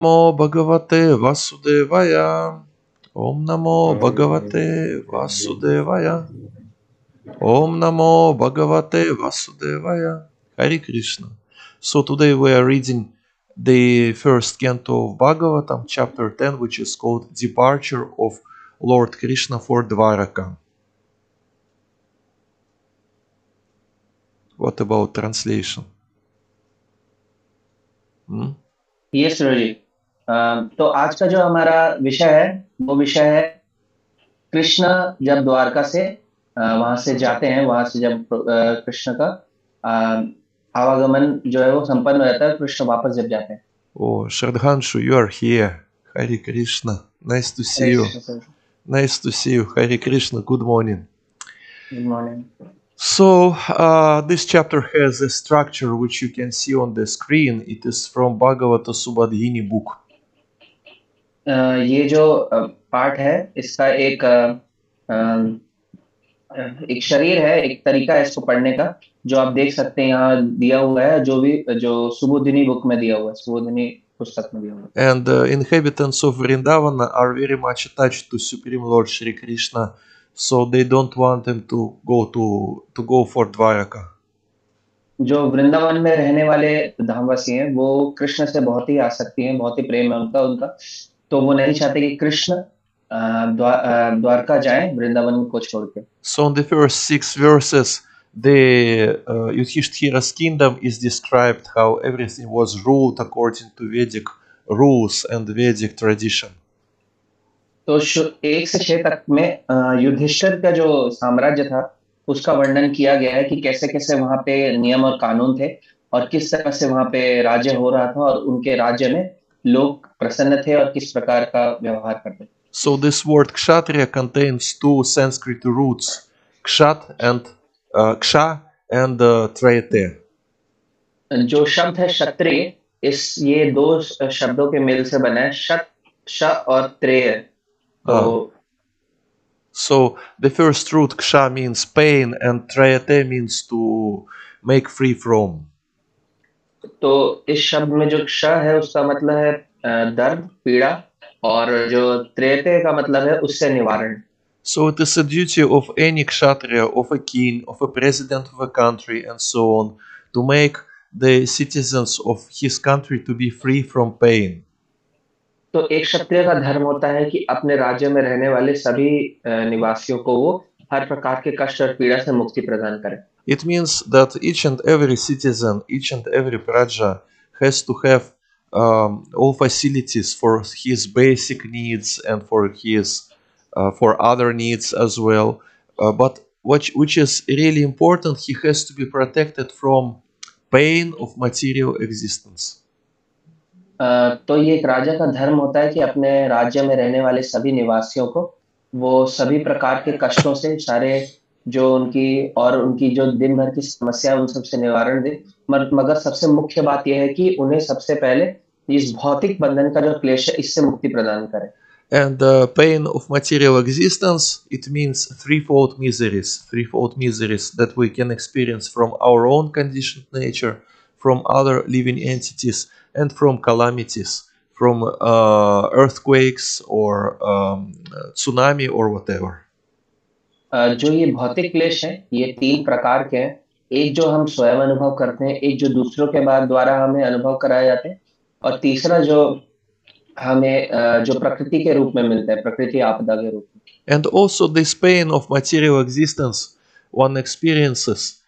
Namo Bhagavate Vasudevaya. Om Namo Bhagavate Vasudevaya. Om Namo Bhagavate Vasudevaya. Hare Krishna. So today we are reading the first canto of Bhagavatam, chapter 10, which is called Departure of Lord Krishna for Dwaraka. What about translation? Yes जी। तो आज का जो हमारा विषय है वो विषय है कृष्ण जब द्वारका से वहां से जाते हैं, वहां से जब कृष्ण का आवागमन जो है वो संपन्न हो जाता है, कृष्ण वापस जब जाते हैं। Oh, Shradhanshu, you are here. Hare Krishna. Nice to see Hare you. Krishna sir. Nice to see you. Hare Krishna. Good morning. Good morning. So, this chapter has a structure which you can see on the screen. It is from Bhagavata Subhadhini book. ये जो पाठ है इसका एक शरीर है, एक तरीका है इसको पढ़ने का, जो आप देख सकते हैं यहाँ दिया हुआ है, जो सुबोधिनी बुक में दिया हुआ है, सुबोधिनी पुस्तक में दिया हुआ है। And inhabitants of Vrindavana are very much attached to Supreme Lord Shri Krishna, so they don't want him to go for Dvaraka. जो वृंदावन में रहने वाले धामवासी हैं वो कृष्ण से बहुत ही आसक्ति है, बहुत ही प्रेम है उनका उनका तो वो नहीं चाहते कि कृष्ण द्वारका जाएं वृंदावन को छोड़ के। So in the first 6 verses, the Yudhishthira's kingdom is described how everything was ruled according to Vedic rules and Vedic tradition. तो 1 से 6 तक में युधिष्ठिर का जो साम्राज्य था उसका वर्णन किया गया है कि कैसे कैसे वहां पे नियम और कानून थे और किस तरह से वहां पे राज्य हो रहा था और उनके राज्य में लोग प्रसन्न थे और किस प्रकार का व्यवहार करते थे। So this word kshatriya contains two Sanskrit roots, ksha and trayate. जो शब्द है क्षत्रिय, ये दो शब्दों के मेल से बना है, शत श और त्रेय। तो So the first root ksha means pain and trayate means to make free from. तो इस शब्द में जो क्ष है उसका मतलब है दर्द, पीड़ा, और जो त्रेते का मतलब है उससे निवारण। So it is a duty of any kshatriya, of a king, of a president of a country, and so on, to make the citizens of his country to be free from pain. तो एक क्षत्रिय का धर्म होता है कि अपने राज्य में रहने वाले सभी निवासियों को वो हर प्रकार के कष्ट और पीड़ा से मुक्ति प्रदान करे। It means that each and every citizen, each and every praja has to have all facilities for his basic needs and for other needs as well. But which is really important, he has to be protected from pain of material existence. तो ये एक राजा का धर्म होता है कि अपने राज्य में रहने वाले सभी निवासियों को वो सभी प्रकार के कष्टों से, सारे जो उनकी जो दिन भर की समस्या है उन सबसे निवारण दे। मगर सबसे मुख्य बात यह है कि उन्हें सबसे पहले इस भौतिक बंधन का जो क्लेश है इससे मुक्ति प्रदान करे। And the pain of material existence, it means threefold miseries that we can experience from our own conditioned nature, from other living entities, and from calamities, from earthquakes or tsunami or whatever. जो ये भौतिक क्लेश है ये 3 प्रकार के हैं। एक जो हम स्वयं अनुभव करते हैं, एक जो दूसरों के द्वारा हमें अनुभव कराए जाते हैं, और तीसरा जो हमें जो प्रकृति के रूप में मिलता है, प्रकृति आपदा के रूप में। And also this pain of material existence one experiences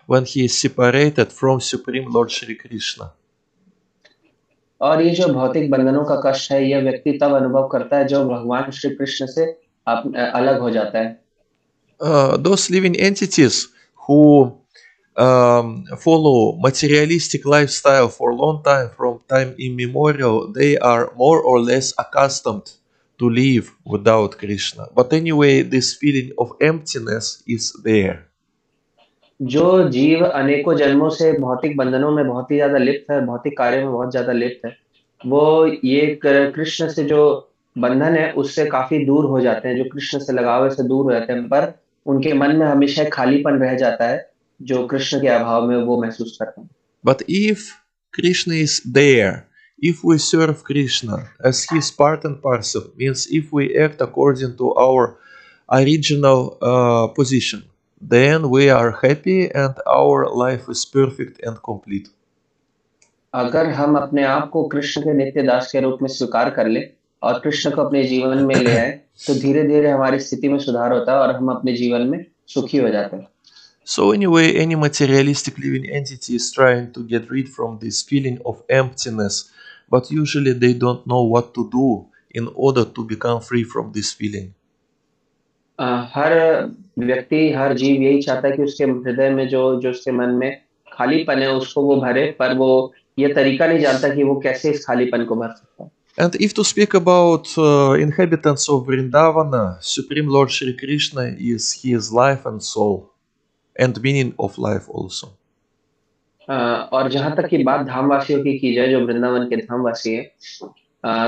when he is separated from Supreme Lord Shri Krishna. और ये जो भौतिक बंधनों का कष्ट है यह व्यक्ति तब अनुभव करता है जब भगवान श्री कृष्ण से अलग हो जाता है। Those living entities who follow materialistic lifestyle for a long time, from time immemorial, they are more or less accustomed to live without Krishna. But anyway, this feeling of emptiness is there. जो जीव अनेकों जन्मों से भौतिक बंधनों में बहुत ही ज्यादा लिप्त है, भौतिक कार्यों में बहुत ज्यादा लिप्त है, वो ये कृष्ण से जो बंधन है उससे काफी दूर हो जाते हैं, जो कृष्ण से लगाव है से दूर हो जाते हैं, पर उनके मन में हमेशा एक खालीपन रह जाता है जो कृष्ण के अभाव में वो महसूस करते हैं। But if Krishna is there, If we serve Krishna as his part and parcel, means if we act according to our original position, then we are happy and our life is perfect and complete. अगर हम अपने आप को कृष्ण के नित्य दास के रूप में स्वीकार कर ले और कृष्ण को अपने जीवन में ले आए, तो धीरे धीरे हमारी स्थिति में सुधार होता है और हम अपने जीवन में सुखी हो जाते हैं. So anyway, any materialistic living entity is trying to get rid from this feeling of emptiness, but usually they don't know what to do in order to become free from this feeling. हर व्यक्ति, हर जीव यही चाहता है कि उसके हृदय में जो जो उसके मन में खालीपन है उसको वो भरे, पर वो ये तरीका नहीं जानता कि वो कैसे इस खालीपन को भर सकता है. And if to speak about inhabitants of Vrindavana, Supreme Lord Shri Krishna is his life and soul, and meaning of life also. और जहां तक की बात धामवासियों की जाए, जो वृंदावन के धामवासी है,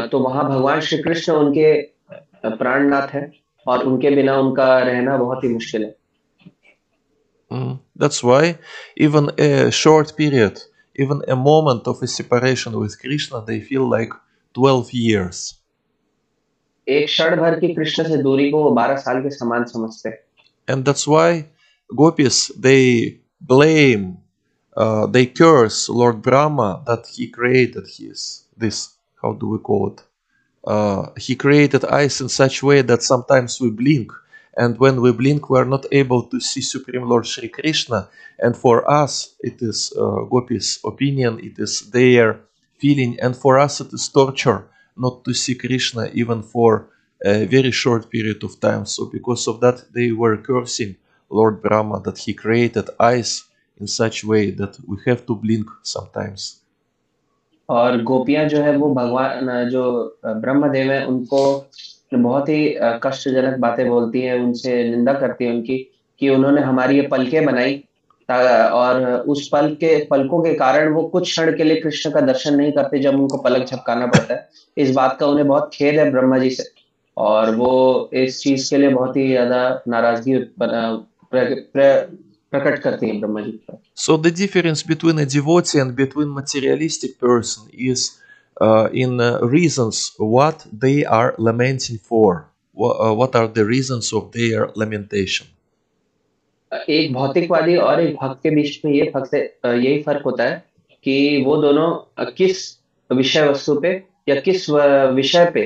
तो वहां भगवान श्री कृष्ण उनके प्राणनाथ है और उनके बिना उनका रहना बहुत ही मुश्किल है. That's why even a short period, even a moment of a separation with Krishna, they feel like 12 years. एक क्षण भर की कृष्ण से दूरी को वो 12 साल के समान समझते हैं. And that's why gopis, they blame, they curse Lord Brahma that he created this, how do we call it? He created eyes in such way that sometimes we blink, and when we blink, we are not able to see Supreme Lord Shri Krishna. And for us, it is gopis' opinion, it is their feeling, and for us, it is torture not to see Krishna even for a very short period of time. So, because of that, they were cursing Lord Brahma that he created eyes in such way that we have to blink sometimes. और गोपियां जो है वो भगवान, जो ब्रह्मदेव है, उनको बहुत ही कष्टजनक बातें बोलती हैं, उनसे निंदा करती है उनकी, कि उन्होंने हमारी ये पलकें बनाई, और उस पलकों के कारण वो कुछ क्षण के लिए कृष्ण का दर्शन नहीं करते जब उनको पलक झपकाना पड़ता है. इस बात का उन्हें बहुत खेद है ब्रह्मा जी से, और वो इस चीज के लिए बहुत ही ज्यादा नाराजगी प्रकट करती है ब्रह्मा जी पर. So the difference between a devotee and between materialistic person is in reasons what they are lamenting for. What are the reasons of their lamentation? एक भौतिकवादी और एक भक्त के बीच में यही फर्क होता है कि वो दोनों किस विषय वस्तु पे या किस विषय पे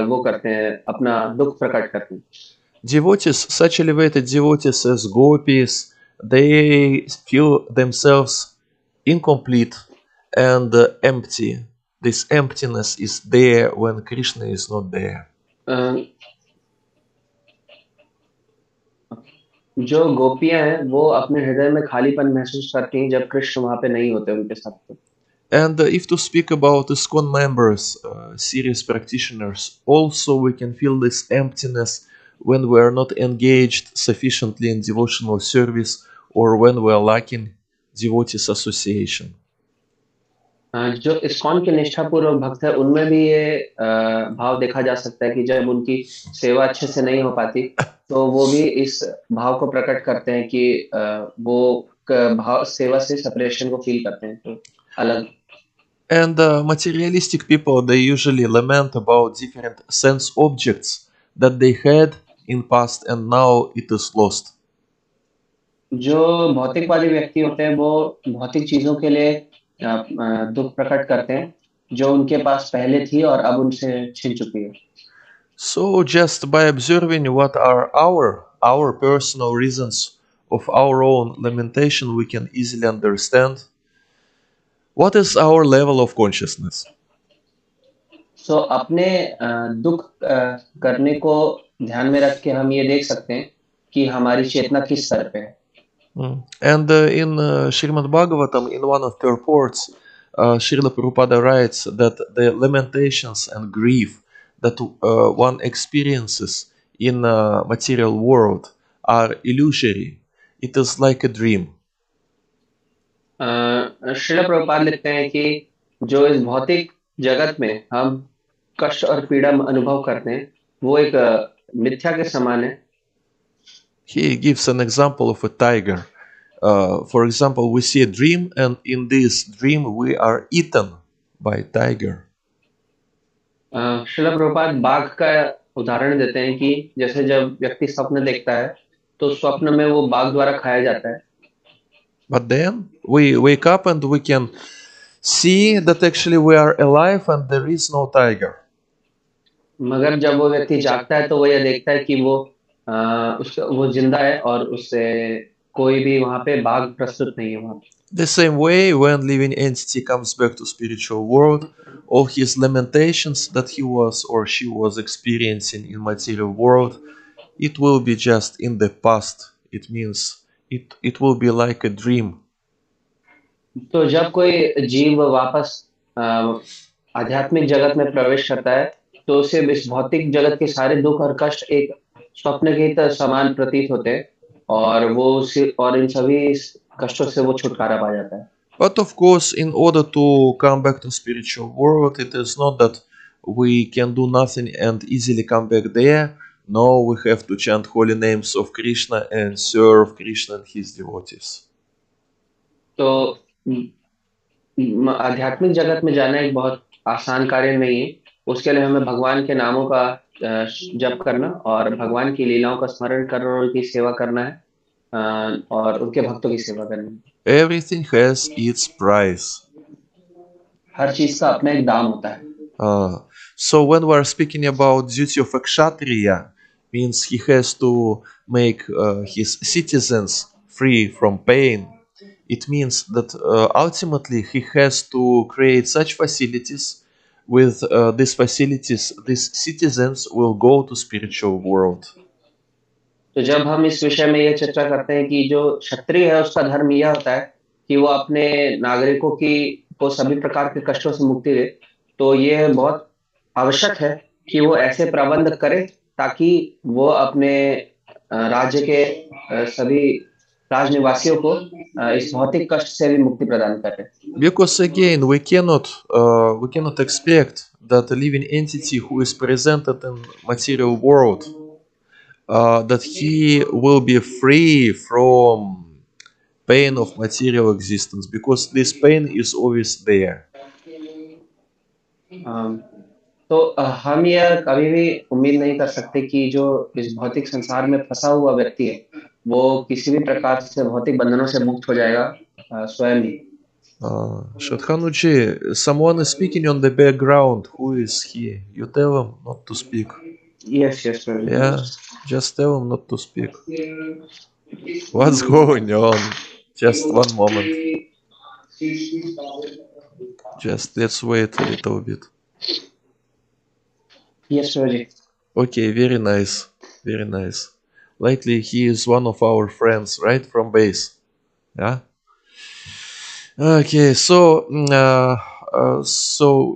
वो करते हैं, अपना दुख प्रकट करते हैं. Devotees, such elevated devotees as gopis, they feel themselves incomplete and empty. This emptiness is there when Krishna is not there. अ, जो गोपियां हैं वो अपने हृदय में खालीपन महसूस करती हैं जब कृष्ण वहां पे नहीं होते उनके साथ. And if to speak about ISKCON members, serious practitioners, also we can feel this emptiness when we are not engaged sufficiently in devotional service or when we are lacking devotees association. जो ISKCON के निष्ठापूर्वक भक्त है उनमें भी ये भाव देखा जा सकता है कि जब उनकी सेवा अच्छे से नहीं हो पाती, तो वो भी इस भाव को प्रकट करते हैं कि वो भाव सेवा से सेपरेशन को फील करते हैं, तो अलग. And materialistic people, they usually lament about different sense objects that they had in past and now it is lost. जो भौतिकवादी व्यक्ति होते हैं वो भौतिक चीजों के लिए दुख प्रकट करते हैं जो उनके पास पहले थी और अब उनसे छिन चुकी है. So just by observing what are our personal reasons of our own lamentation, we can easily understand what is our level of consciousness. सो अपने दुख करने को ध्यान में रख के हम ये देख सकते हैं कि हमारी चेतना किस स्तर पे है. And in Srimad Bhagavatam, in one of the reports, Srila Prabhupada writes that the lamentations and grief that one experiences in material world are illusory. It is like a dream. Srila Prabhupada लिखते हैं कि जो इस भौतिक जगत में हम कष्ट और पीड़ा अनुभव करते हैं वो एक मिथ्या के समान है. He gives an example of a tiger. For example, we see a dream, and in this dream, we are eaten by tiger. Srila Prabhupada बाघ का उदाहरण देते हैं कि जैसे जब व्यक्ति स्वप्न देखता है तो स्वप्न में वो बाघ द्वारा खाया जाता है। But then we wake up and we can see that actually we are alive and there is no tiger. मगर जब वो व्यक्ति जागता है तो वो यह देखता है कि उसका वो जिंदा है और उससे कोई भी वहां पे बाघ प्रस्तुत नहीं है वहां पे। The same way, when living entity comes back to spiritual world, all his lamentations that he was or she was experiencing in material world, it will be just in the past. It means it will be like a dream. तो जब कोई जीव वापस अ, आध्यात्मिक जगत में प्रवेश करता है तो उसे इस भौतिक जगत के सारे दुख और कष्ट एक स्वप्न के समान प्रतीत होते हैं और और इन सभी कष्टों से वो छुटकारा पा जाता है। But of course, in order to come back to spiritual world, it is not that we can do nothing and easily come back there. No, we have to chant holy names of Krishna and serve Krishna and his devotees. तो आध्यात्मिक जगत में जाना एक बहुत आसान कार्य नहीं है। उसके लिए हमें भगवान के नामों का जप करना और भगवान की लीलाओं का स्मरण करना और उनकी सेवा करना है, और उनके भक्तों की सेवा करनी है। Everything has its price. हर चीज का अपना एक दाम होता है। So when we are speaking about duty of a kshatriya, means he has to make his citizens free from pain. It means that ultimately he has to create such facilities. With these facilities, these citizens will go to spiritual world. तो जब हम इस विषय में यह चर्चा करते हैं कि जो क्षत्रिय है उसका धर्म यह होता है कि वो अपने नागरिकों की को सभी प्रकार के कष्टों से मुक्ति दे, तो यह बहुत आवश्यक है कि वो ऐसे प्रबंध करे ताकि वो अपने राज्य के सभी राजनिवासियों को इस भौतिक कष्ट से भी मुक्ति प्रदान करे। Because again, we cannot expect that a living entity who is presented in material world that he will be free from pain of material existence because this pain is always there. अम, तो हम यह कभी भी उम्मीद नहीं कर सकते कि जो इस भौतिक संसार में फंसा हुआ व्यक्ति है वो किसी भी प्रकार से भौतिक बंधनों से मुक्त हो जाएगा स्वयं ही। Shadhanuji, someone is speaking on the background. Who is he? You tell him not to speak. Yes yes Prabhu. Yeah, just tell him not to speak. What's going on? Just one moment. Just let's wait a little bit. Yes Prabhu ji. Okay, very nice. Very nice. Likely he is one of our friends, right? From base. Yeah. Okay, so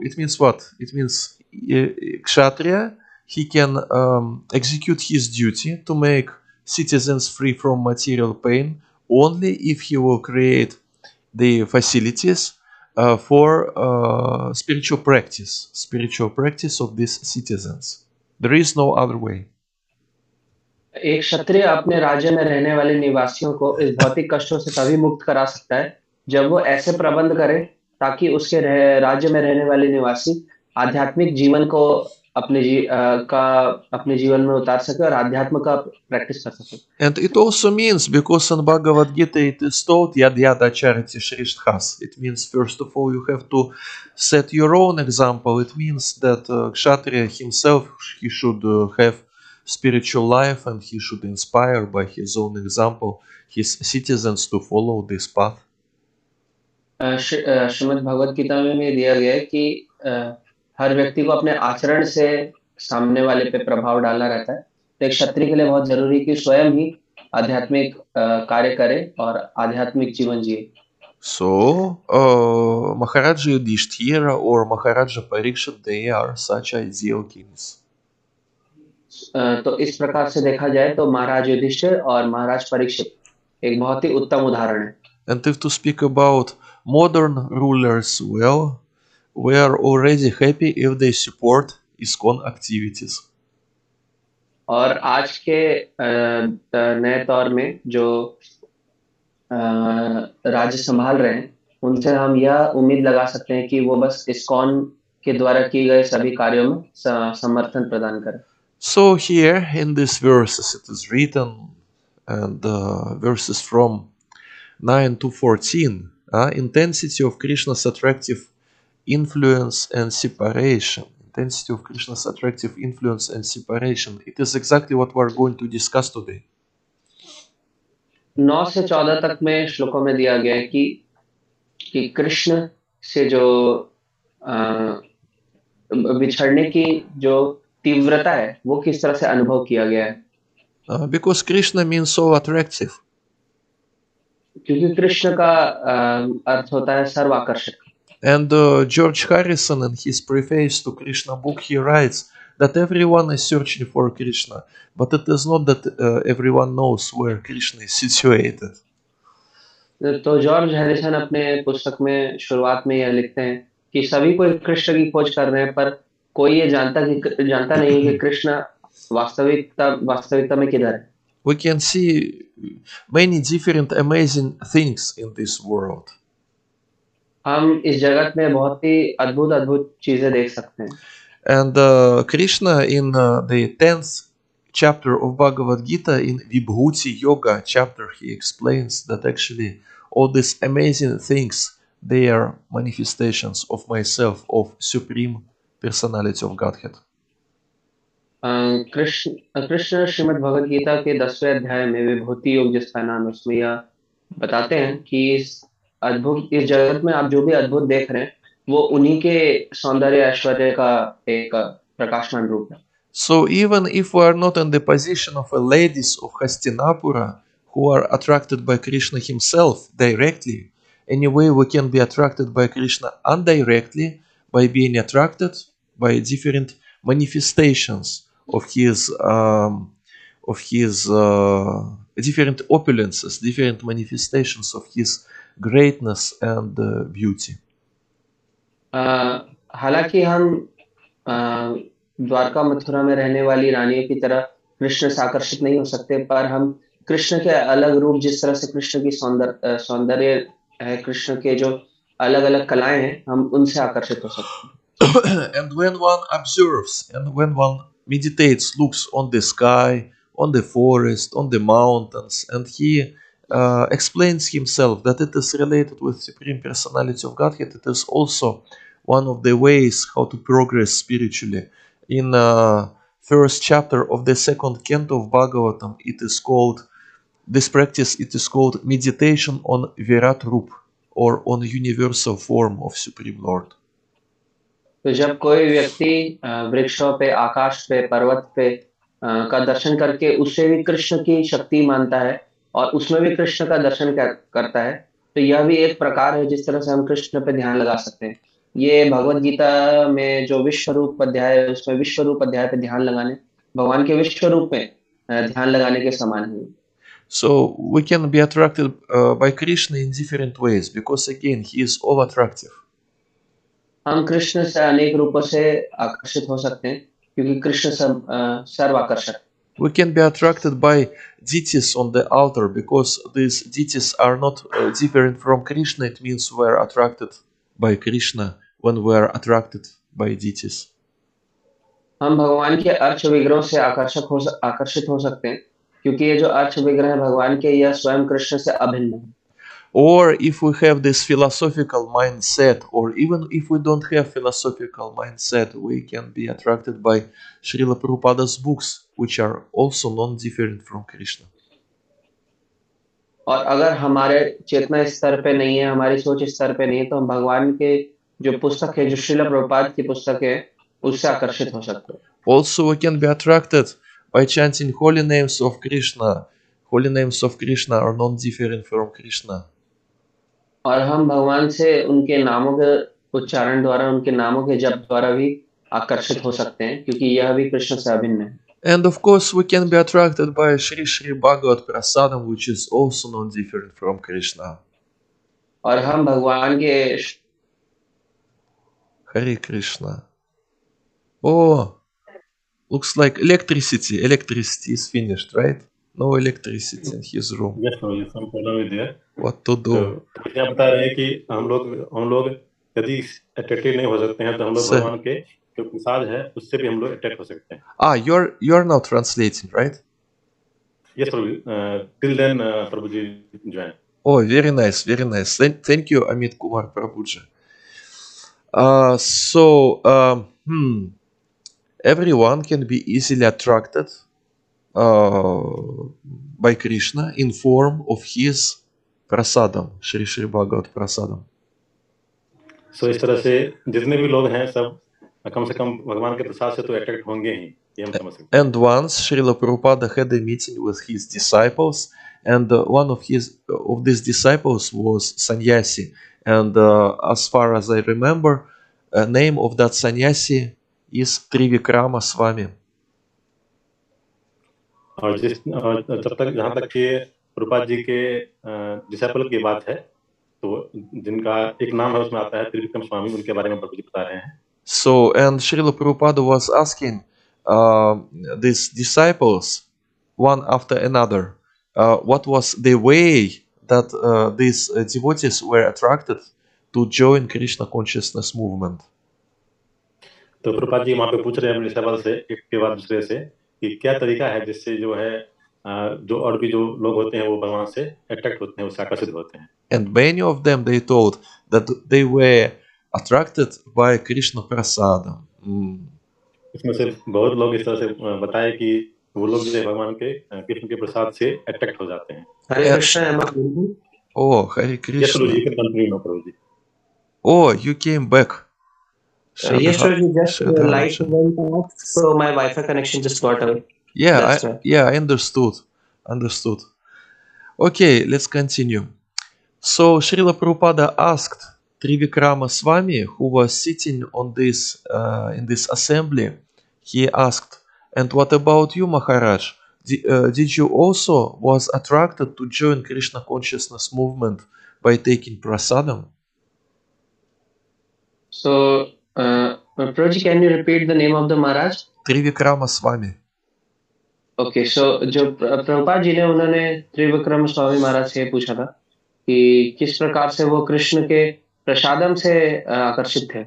it means what? It means kshatriya, he can execute his duty to make citizens free from material pain only if he will create the facilities for spiritual practice of these citizens. There is no other way. एक क्षत्रिय अपने राज्य में रहने वाले निवासियों को इस भौतिक कष्टों से तभी मुक्त करा सकता है जब वो ऐसे प्रबंध करे ताकि राज्य में रहने वाले निवासी आध्यात्मिक जीवन को अपने जीवन में उतार सके और आध्यात्म का प्रैक्टिस कर सके। And it also means, because in Bhagavad Gita it is told, Yad Yad Acharati Shrishthas. It means, first of all, you have to set your own example. It means that Kshatriya himself, he should have spiritual life and he should inspire by his own example his citizens to follow this path. Shrimad Bhagavad Gita में भी दिया गया है कि अ, हर व्यक्ति को अपने आचरण से सामने वाले पे प्रभाव डालना रहता है। तो एक क्षत्रिय के लिए बहुत जरूरी है कि स्वयं ही आध्यात्मिक कार्य करे और आध्यात्मिक जीवन जिए। So, Maharaja Yudhishthira or Maharaja Parikshit, they are such ideal kings. तो इस प्रकार से देखा जाए तो महाराज युधिष्ठिर और महाराज परीक्षित एक बहुत ही उत्तम उदाहरण है। And if to speak about modern rulers, well, we are already happy if they support ISKCON activities. और आज के नए दौर में जो राज्य संभाल रहे हैं उनसे हम यह उम्मीद लगा सकते हैं कि वो बस इस्कॉन के द्वारा किए गए सभी कार्यों में समर्थन प्रदान करें। So here in these verses it is written, and verses from 9 to 14, intensity of Krishna's attractive influence and separation. Intensity of Krishna's attractive influence and separation. It is exactly what we are going to discuss today. 9 से 14 तक में श्लोकों में दिया गया है कि कृष्ण से जो अ, बिछड़ने की जो तीव्रता है वो किस तरह से अनुभव किया गया है। Because Krishna means so attractive. क्योंकि कृष्ण का अर्थ होता है सर्वाकर्षक। And George Harrison, in his preface to Krishna book, he writes that everyone is searching for Krishna, but it is not that everyone knows where Krishna is situated. तो George Harrison अपने पुस्तक में शुरुआत में यह लिखते हैं कि सभी कोई कृष्ण की खोज कर रहे हैं, पर कोई ये जानता नहीं है कि कृष्ण वास्तविकता में किधर है। We can see many different amazing things in this world. हम इस जगत में बहुत ही अद्भुत अद्भुत चीजें देख सकते हैं। And Krishna in the 10th chapter of Bhagavad Gita, in Vibhuti Yoga chapter, he explains that actually all these amazing things, they are manifestations of myself, of Supreme Personality of Godhead. अ, कृष्ण श्रीमद् भगवद गीता के 10वें अध्याय में विभूति योग जिसका नाम है, उसमें यह बताते हैं कि इस जगत में आप जो भी अद्भुत देख रहे हैं वो उन्हीं के सौंदर्य ऐश्वर्य का एक प्रकाशमान रूप है। So even if we are not in the position of a ladies of Hastinapura who are attracted by Krishna himself directly, anyway we can be attracted by Krishna indirectly by being attracted by different manifestations of his different opulences, different manifestations of his greatness and beauty. अ, हालांकि हम अ, द्वारका मथुरा में रहने वाली रानियों की तरह कृष्ण से आकर्षित नहीं हो सकते, पर हम कृष्ण के अलग रूप, जिस तरह से कृष्ण की सौंदर्य है, कृष्ण के जो अलग अलग कलाएं हैं, हम उनसे आकर्षित हो सकते हैं। And when one observes and when one meditates, looks on the sky, on the forest, on the mountains, and he explains himself that it is related with Supreme Personality of Godhead, it is also one of the ways how to progress spiritually. In first chapter of the second canto of Bhagavatam, it is called this practice. It is called meditation on Virat Rup, or on universal form of Supreme Lord. तो जब कोई व्यक्ति वृक्षों पे, आकाश पे, पर्वत पे का दर्शन करके उससे भी कृष्ण की शक्ति मानता है और उसमें भी कृष्ण का दर्शन करता है, तो यह भी एक प्रकार है जिस तरह से हम कृष्ण पे ध्यान लगा सकते हैं। ये भगवत गीता में जो विश्व रूप अध्याय है, उसमें विश्व रूप अध्याय पे ध्यान लगाने, भगवान के विश्व रूप में ध्यान लगाने के समान है। So we can be attracted by Krishna in different ways because again he is all attractive. हम कृष्ण से अनेक रूपों से आकर्षित हो सकते हैं क्योंकि कृष्ण सर्व आकर्षक। We can be attracted by deities on the altar because these deities are not different from Krishna. It means we are attracted by Krishna when we are attracted by deities. हम भगवान के अर्च विग्रहों से आकर्षित हो सकते हैं क्योंकि ये जो अर्च विग्रह है भगवान के, यह स्वयं कृष्ण से अभिन्न है। Or if we have this philosophical mindset, or even if we don't have philosophical mindset, we can be attracted by Srila Prabhupada's books, which are also non-different from Krishna. और अगर हमारे चेतना स्तर पे नहीं है, हमारी सोच स्तर पे नहीं है, तो हम भगवान के जो पुस्तक है, जो श्रील प्रभुपाद की पुस्तक है, उससे आकर्षित हो सकते हैं। Also, we can be attracted by chanting holy names of Krishna. Holy names of Krishna are non-different from Krishna. और हम भगवान से उनके नामों के उच्चारण द्वारा, उनके नामों के जप द्वारा भी आकर्षित हो सकते हैं क्योंकि यह भी कृष्ण से अभिन्न है। And of course, we can be attracted by Sri Sri Bhagavat Prasadam, which is also non-different from Krishna. और हम भगवान के Hare Krishna. Oh, looks like electricity. Electricity is finished, right? No electricity in his room. Yes, Prabhuji, some problem is there. What to तो do? प्रभुजी आप बता रहे हैं कि हम लोग यदि अट्रैक्टिव नहीं हो सकते हैं तो हम लोग So, भगवान के जो प्रसाद है उससे भी हम लोग अट्रैक्ट हो सकते हैं. you're now translating, right? Yes, Prabhu. Till then, Prabhuji join. Oh, very nice, very nice. Thank you, Amit Kumar Prabhuji. Everyone can be easily attracted by Krishna in form of his prasadam, Shri Shri Bhagavat prasadam. So इस तरह से जितने भी लोग हैं सब कम से कम भगवान के प्रसाद से तो अट्रैक्ट होंगे ही, ये हम समझ सकते हैं. And once Srila Prabhupada had a meeting with his disciples, and one of these disciples was sannyasi. And as far as I remember, name of that sannyasi is Trivikrama Swami. और जब तक जहाँ तक कि प्रभुपाद जी के डिसाइपल की बात है तो जिनका एक नाम है उसमें आता है त्रिविक्रम स्वामी, उनके बारे में प्रभुजी बता रहे हैं. So, and Srila Prabhupada was asking these disciples, one after another, what was the way that these devotees were attracted to join Krishna consciousness movement. तो प्रभुपाद जी वहाँ पे पूछ रहे हैं अपने डिसाइपल से एक के बाद दूसरे से कि क्या तरीका है जिससे जो है जो और भी जो लोग होते हैं वो भगवान से अट्रैक्ट होते हैं, उससे आकर्षित होते हैं. And many of them, they told that they were attracted by Krishna prasadam. इसमें से बहुत लोग इस तरह से बताए कि वो लोग जो है भगवान के कृष्ण के प्रसाद से अट्रैक्ट हो जाते हैं. हरे Krishna am I audible? Oh, Hare Yes, Krishna. Prabhuji, you can continue now, Prabhuji. Oh, you came back. Yes, sir. Just Shraddha light Rajan. went off, so my Wi-Fi connection just got away. Yeah, That's right. I understood. Understood. Okay, let's continue. So Srila Prabhupada asked Trivikrama Swami, who was sitting on this in this assembly. He asked, "And what about you, Maharaj? Did you also was attracted to join Krishna consciousness movement by taking prasadam?" So, Prabhuji, can you repeat the name of the Maharaj? Trivikrama Swami. Okay, so जो प्रभुपाद जी ने उन्होंने त्रिविक्रम स्वामी महाराज से पूछा था कि किस प्रकार से वो कृष्ण के प्रसादम से आकर्षित थे.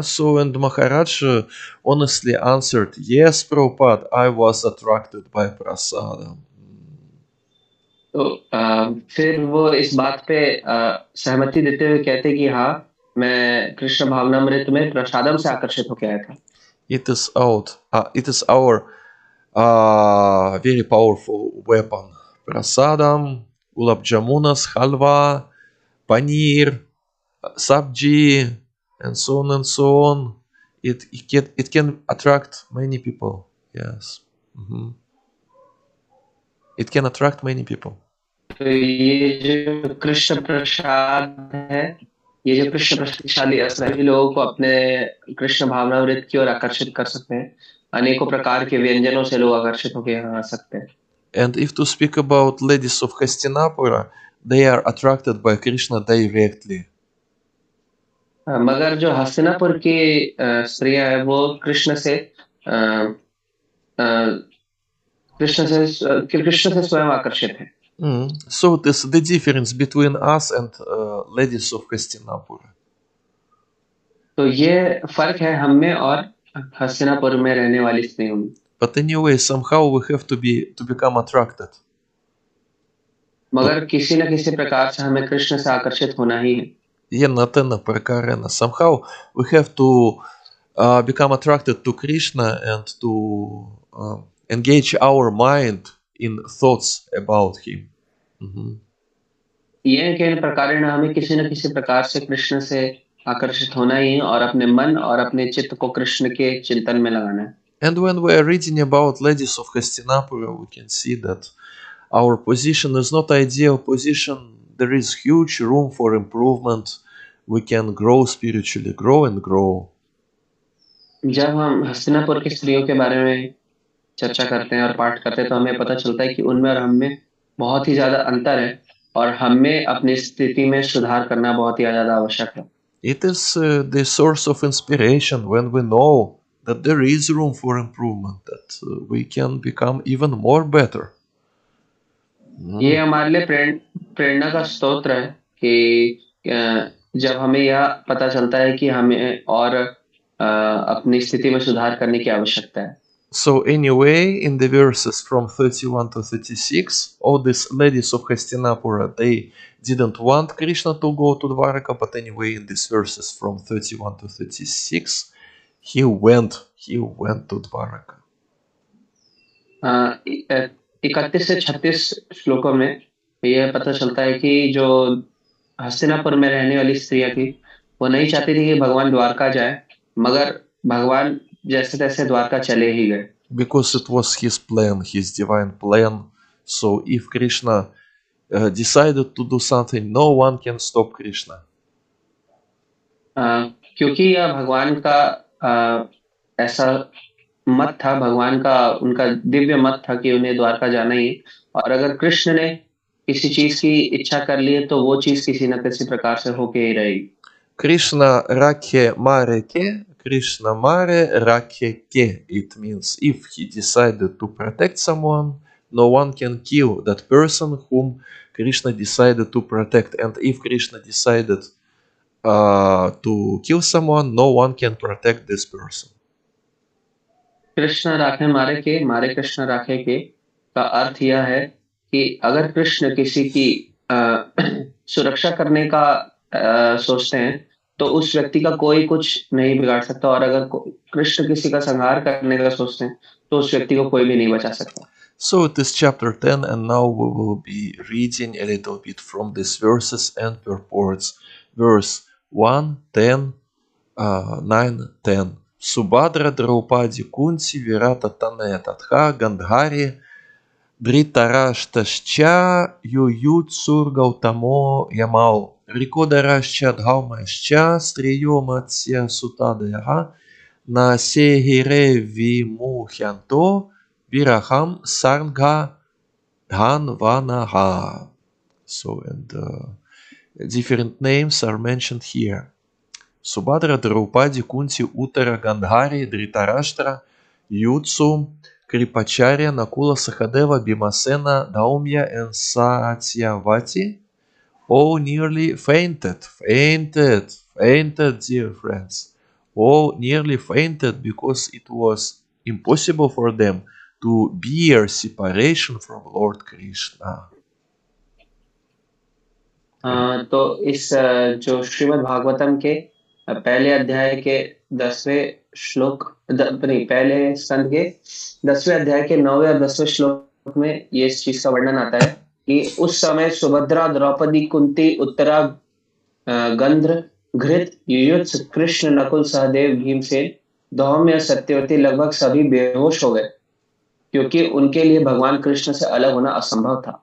So and Maharaj honestly answered, "Yes, Prabhupada, I was attracted by prasadam." तो फिर वो इस बात पे सहमति देते हुए कहते कि हाँ, मैं कृष्ण भावनामृत में प्रसादम से आकर्षित होकर आया था. It is our very powerful weapon. Prasadam, gulab jamunas, halwa, paneer, sabji, and so on and so on. It can attract many people. Yes. It can attract many people. तो ये जो कृष्ण प्रसाद है, ये जो कृष्ण प्रसादी सभी लोगों को अपने कृष्ण भावनामृत की ओर आकर्षित कर सकते हैं. अनेकों प्रकार के व्यंजनों से लोग आकर्षित होकर यहाँ आ सकते हैं. And if to speak about ladies of Hastinapura, they are attracted by Krishna directly. मगर जो हस्तिनापुर की स्त्रियां हैं वो कृष्ण से स्वयं आकर्षित है. So this is the difference between us and ladies of Hastinapura. तो ये फर्क है हम में और हस्तिनापुर में रहने वाली स्त्रियों में. But anyway, somehow we have to become attracted. मगर किसी न किसी प्रकार से हमें कृष्ण से आकर्षित होना ही है. Somehow we have to become attracted to Krishna and to engage our mind in thoughts about him. ये कि प्रकार हमें किसी न किसी प्रकार से कृष्ण से आकर्षित होना ही है और अपने मन और अपने चित्त को कृष्ण के चिंतन में लगाना है. And when we are reading about ladies of Hastinapura, we can see that our position is not ideal position. There is huge room for improvement. We can grow spiritually, grow and grow. जब हम हस्तिनापुर की स्त्रियों के बारे में चर्चा करते हैं और पाठ करते हैं तो हमें पता चलता है कि उनमें और हमें बहुत ही ज्यादा अंतर है और हमें अपनी स्थिति में सुधार करना बहुत ही ज्यादा आवश्यक है. It is the source of inspiration when we know that there is room for improvement, that we can become even more better. ये हमारे लिए प्रेरणा का स्रोत है कि जब हमें यह पता चलता है कि हमें और अपनी स्थिति में सुधार करने की आवश्यकता है। So anyway, in the verses from 31 to 36, all these ladies of Hastinapura, they didn't want Krishna to go to Dwarka, but anyway, in these verses from 31 to 36, he went to Dwarka. 31 से 36 श्लोकों में यह पता चलता है कि जो हस्तिनापुर में रहने वाली स्त्रियां थी, वो नहीं चाहती थी कि भगवान द्वारका जाए, मगर भगवान जैसे तैसे द्वारका चले ही गए। Because it was his plan, his divine plan. So if Krishna decided to do something, no one can stop Krishna. क्योंकि यह भगवान का ऐसा मत था, भगवान का उनका दिव्य मत था कि उन्हें द्वारका जाना ही है, और अगर कृष्ण ने किसी चीज की इच्छा कर ली है तो वो चीज किसी न किसी प्रकार से होके ही रहेगी। Krishna Rakhe Mareke, Krishna Mare Rakhe Ke. It means if he decided to protect someone, no one can kill that person whom Krishna decided to protect. And if Krishna decided to kill someone, no one can protect this person. Krishna राखे मारे कृष्ण राखे के का अर्थ यह है कि अगर कृष्ण किसी की सुरक्षा करने का सोचते हैं तो उस व्यक्ति का कोई कुछ नहीं बिगाड़ सकता, और अगर कृष्ण किसी का संहार करने का सोचते हैं तो उस व्यक्ति को कोई भी नहीं बचा सकता। So it is chapter 10, and now we will be reading a little bit from these verses and purports. Verse 1, 10, 9, 10. Subhadra Draupadi Kunti Virata Tane Tatha Gandhari Dhritarashtascha Yuyutsur Gautamo Yamal Rikodarashcha Dhaumascha Striyomatsya Sutadayaha Nasehire Vimuhyanto Viraham Sargha Dhanvanaha. So, and different names are mentioned here. Subhadra, Draupadi, Kunti, Uttara, Gandhari, Dhritarashtra, Yutsu, Kripacharya, Nakula, Sahadeva, Bhimasena, Daumya, and Satyavati all nearly fainted, dear friends. All nearly fainted because it was impossible for them to bear separation from Lord Krishna. तो इस जो श्रीमद् भागवतम के पहले अध्याय के 10वें श्लोक नहीं, पहले स्कंद के 10वें अध्याय के 9वें और 10वें श्लोक में ये इस चीज का वर्णन आता है कि उस समय सुभद्रा, द्रौपदी, कुंती, उत्तरा, गंध्र, घृत, युयुत्स, कृष्ण, नकुल, सहदेव, भीमसेन, धौम्य, सत्यवती लगभग सभी बेहोश हो गए, क्योंकि उनके लिए भगवान कृष्ण से अलग होना असंभव था।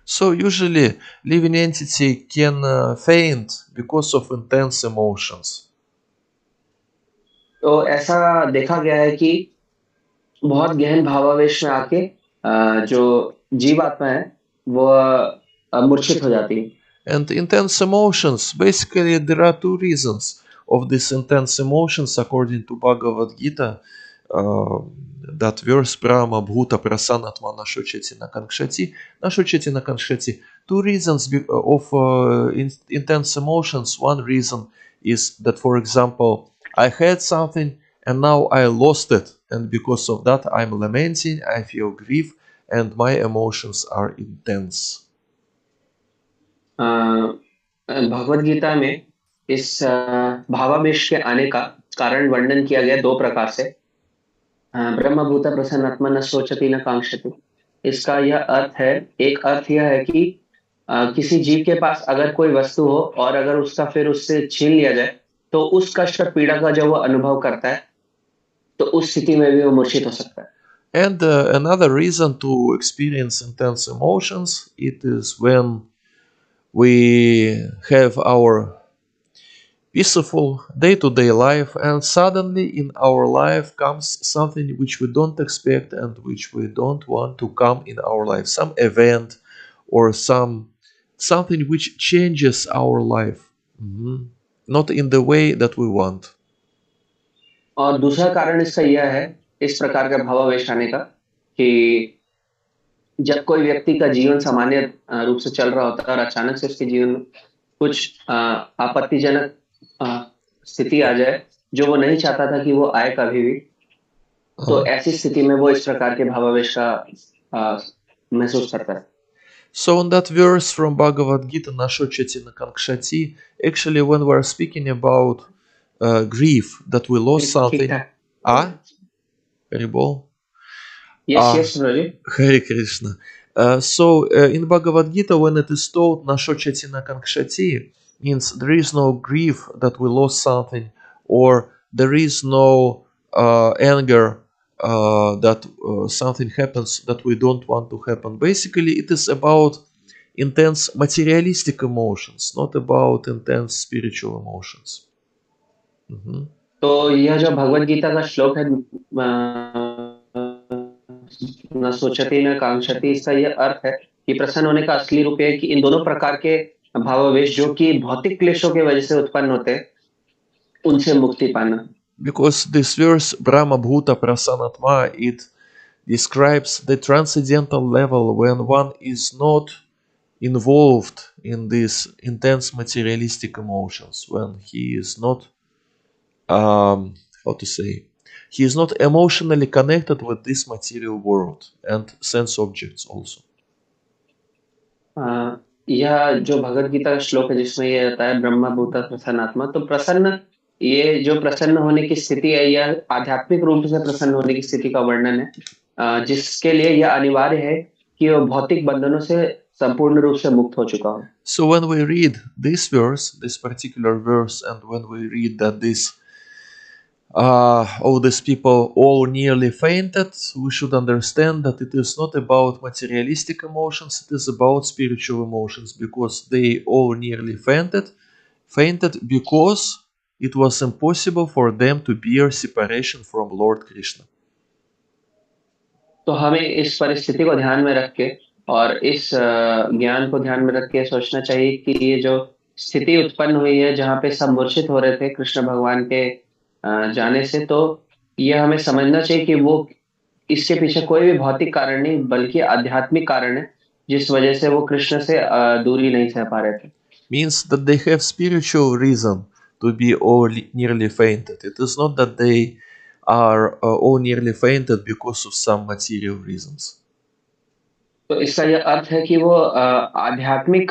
So usually living entity can faint because of intense emotions. तो ऐसा देखा गया है कि बहुत गहन भावावेश में आके जो जीवात्मा है वो मूर्छित हो जाती है। And intense emotions, basically there are two reasons of these intense emotions according to Bhagavad Gita. That verse Brahma Bhuta Prasanatma Nashocheti na Kanshati. Two reasons of intense emotions. One reason is that, for example, I had something and now I lost it, and because of that I'm lamenting, I feel grief, and my emotions are intense. Bhagavad Gita में इस भावावेश के आने का कारण वर्णन किया गया दो प्रकार से। ब्रह्मभूत प्रसन्नात्मा न सोचती न कांक्षति। इसका यह अर्थ है, एक अर्थ यह है कि किसी जीव के पास अगर कोई वस्तु हो और अगर उसका फिर उससे छीन लिया जाए तो उस कष्ट और पीड़ा का जब वो अनुभव करता है तो उस स्थिति में भी वो मूर्छित हो सकता है। And another reason to experience intense emotions, it is when we have our peaceful day-to-day life and suddenly in our life comes something which we don't expect and which we don't want to come in our life, some event or something which changes our life, not in the way that we want. और दूसरा कारण इसका यह है, इस प्रकार का भावावेश आने का, कि जब कोई व्यक्ति का जीवन सामान्य रूप से चल रहा होता है और अचानक से उसके जीवन में कुछ आपत्तिजनक स्थिति आ जाए जो वो नहीं चाहता था कि वो आए कभी भी, तो ऐसी स्थिति में वो इस प्रकार के भावावेश का अ, महसूस करता है. So on that verse from Bhagavad Gita, Nashochati Nakankshati, actually when we're speaking about grief, that we lost ठीक something, ठाक. Haribol, Yes, yes, Roji. Hare Krishna. In Bhagavad Gita, when it is told Nashochati Nakankshati, means there is no grief that we lost something, or there is no anger that something happens that we don't want to happen. Basically, it is about intense materialistic emotions, not about intense spiritual emotions. तो यह जो भगवत गीता का श्लोक है, न सोचती न कांक्षती, इसका यह अर्थ है कि प्रसन्न होने का असली रूप है कि इन दोनों प्रकार के भावावेश जो कि भौतिक क्लेशों की वजह से उत्पन्न होते हैं, उनसे मुक्ति पाना. Because this verse Brahma Bhuta Prasanatma, it describes the transcendental level when one is not involved in these intense materialistic emotions, when he is not, how to say, he is not emotionally connected with this material world and sense objects also. यह जो भगवत गीता का श्लोक है जिसमें यह आता है ब्रह्मा भूता प्रसन्नात्मा, तो प्रसन्न, ये जो प्रसन्न होने की स्थिति है यह आध्यात्मिक रूप से प्रसन्न होने की स्थिति का वर्णन है, जिसके लिए यह अनिवार्य है कि वह भौतिक बंधनों से संपूर्ण रूप से मुक्त हो चुका हो. So when we read this verse, this particular verse, and when we read that all these people all nearly fainted, we should understand that it is not about materialistic emotions, it is about spiritual emotions, because they all nearly fainted because it was impossible for them to bear separation from Lord Krishna. तो हमें इस परिस्थिति को ध्यान में रख के और इस ज्ञान को ध्यान में रख के सोचना चाहिए कि ये जो स्थिति उत्पन्न हुई है जहाँ पे सब मूर्छित हो रहे थे कृष्ण भगवान के जाने से, तो ये हमें समझना चाहिए कि वो इसके पीछे कोई भी भौतिक कारण नहीं बल्कि आध्यात्मिक कारण है जिस वजह से वो कृष्ण से दूरी नहीं सह पा रहे थे. Means that they have spiritual reason to be all nearly fainted. It is not that they are all nearly fainted because of some material reasons. तो इसका यह अर्थ है कि वो आध्यात्मिक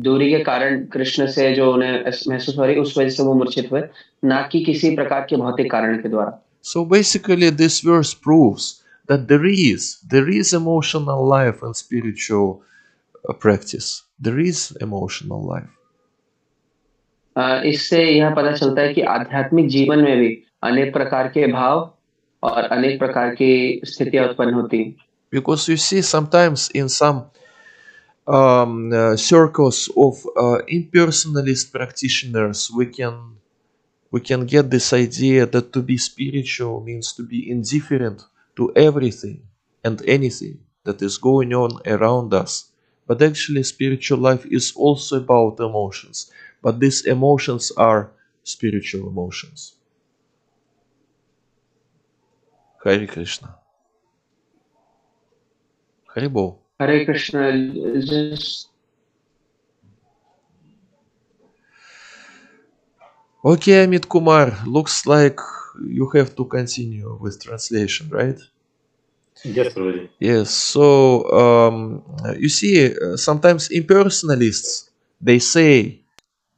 दूरी के कारण कृष्ण से जो उन्हें महसूस हो रही उस वजह से वो मूर्छित हुए, ना कि किसी प्रकार के भौतिक कारण के द्वारा. So basically, this verse proves that there is emotional life and spiritual practice. There is emotional life. इससे यह पता चलता है कि आध्यात्मिक जीवन में भी अनेक प्रकार के भाव और अनेक प्रकार की स्थितियां उत्पन्न होती हैं. Because you see, sometimes in some circles of impersonalist practitioners, we can get this idea that to be spiritual means to be indifferent to everything and anything that is going on around us. But actually, spiritual life is also about emotions. But these emotions are spiritual emotions. Hare Krishna. Haribol. Hare Krishna. just Okay, Amit Kumar, looks like you have to continue with translation, right? Yes, Guruji. Yes, so you see, sometimes impersonalists, they say,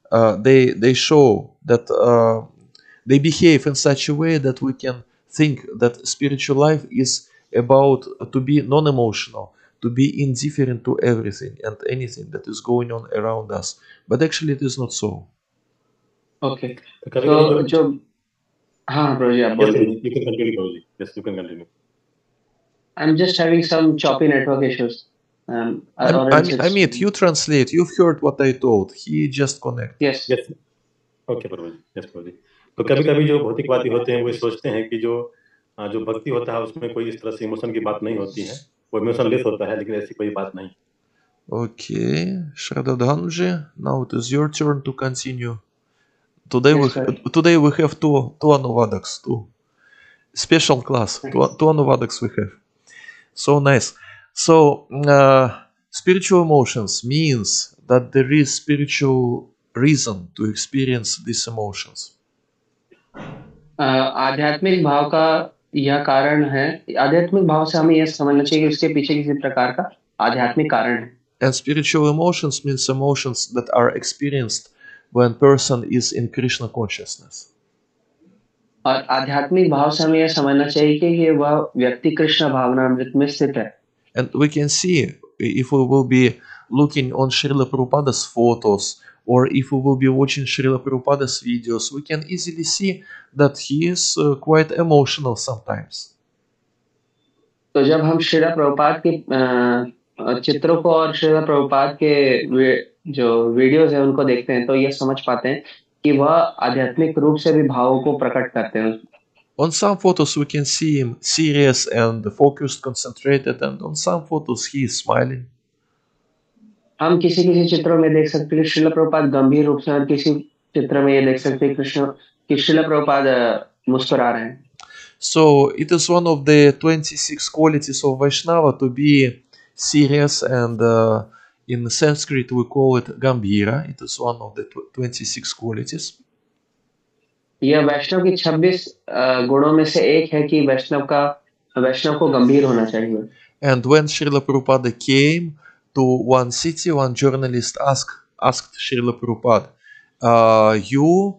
they show that they behave in such a way that we can think that spiritual life is about to be non-emotional, to be indifferent to everything and anything that is going on around us. But actually, it is not so. Okay. तो कभी तो कभी जो, हाँ प्रभु जी आप Yes, बोलिए. Guruji. You can continue, Guruji. Yes, you can continue. I'm just having some choppy network issues. Or else it's, Amit, you translate. You've heard what I told. He just connect. yes. Yes. Okay Prabhu ji. Yes Prabhu ji. तो कभी कभी जो भौतिकवादी होते हैं वो सोचते हैं कि जो भक्ति होता है उसमें कोई इस तरह से इमोशन की बात नहीं होती है, वो इमोशनलेस होता है, लेकिन ऐसी कोई बात नहीं. Okay, Shradadhanji, now it is your turn to continue. Today Yes, sir. today we have two Anuvadaks, two special class, two Anuvadaks we have. So nice. So, spiritual emotions means that there is spiritual reason to experience these emotions. आध्यात्मिक भाव का यह कारण है। आध्यात्मिक भाव से हमें यह समझना चाहिए कि उसके पीछे किसी प्रकार का आध्यात्मिक कारण है। And spiritual emotions means emotions that are experienced when person is in Krishna consciousness. और आध्यात्मिक भाव से हमें यह समझना चाहिए कि ये वह व्यक्ति कृष्ण भावनामृत में स्थित है। And we can see if we will be looking on Srila Prabhupada's photos or if we will be watching Srila Prabhupada's videos, we can easily see that he is quite emotional sometimes. तो जब हम श्रीला प्रभुपाद के चित्रों को और श्रीला प्रभुपाद के जो videos है उनको देखते हैं तो यह समझ पाते हैं कि वह आध्यात्मिक रूप से भी भावों को प्रकट करते हैं। On some photos we can see him serious and focused, concentrated, and on some photos he is smiling. हम किसी किसी चित्रों में देख सकते हैं कि श्रीला प्रभुपाद गंभीर रूप से और किसी चित्र में ये देख सकते हैं कृष्ण कि श्रीला प्रभुपाद मुस्कुरा रहे हैं। So it is one of the 26 qualities of Vaishnava to be serious, and in Sanskrit we call it Gambhira. It is one of the 26 qualities. यह वैष्णव की 26 गुणों में से एक है कि वैष्णव को गंभीर होना चाहिए। And when Srila Prabhupada came to one city, one journalist asked Srila Prabhupada, you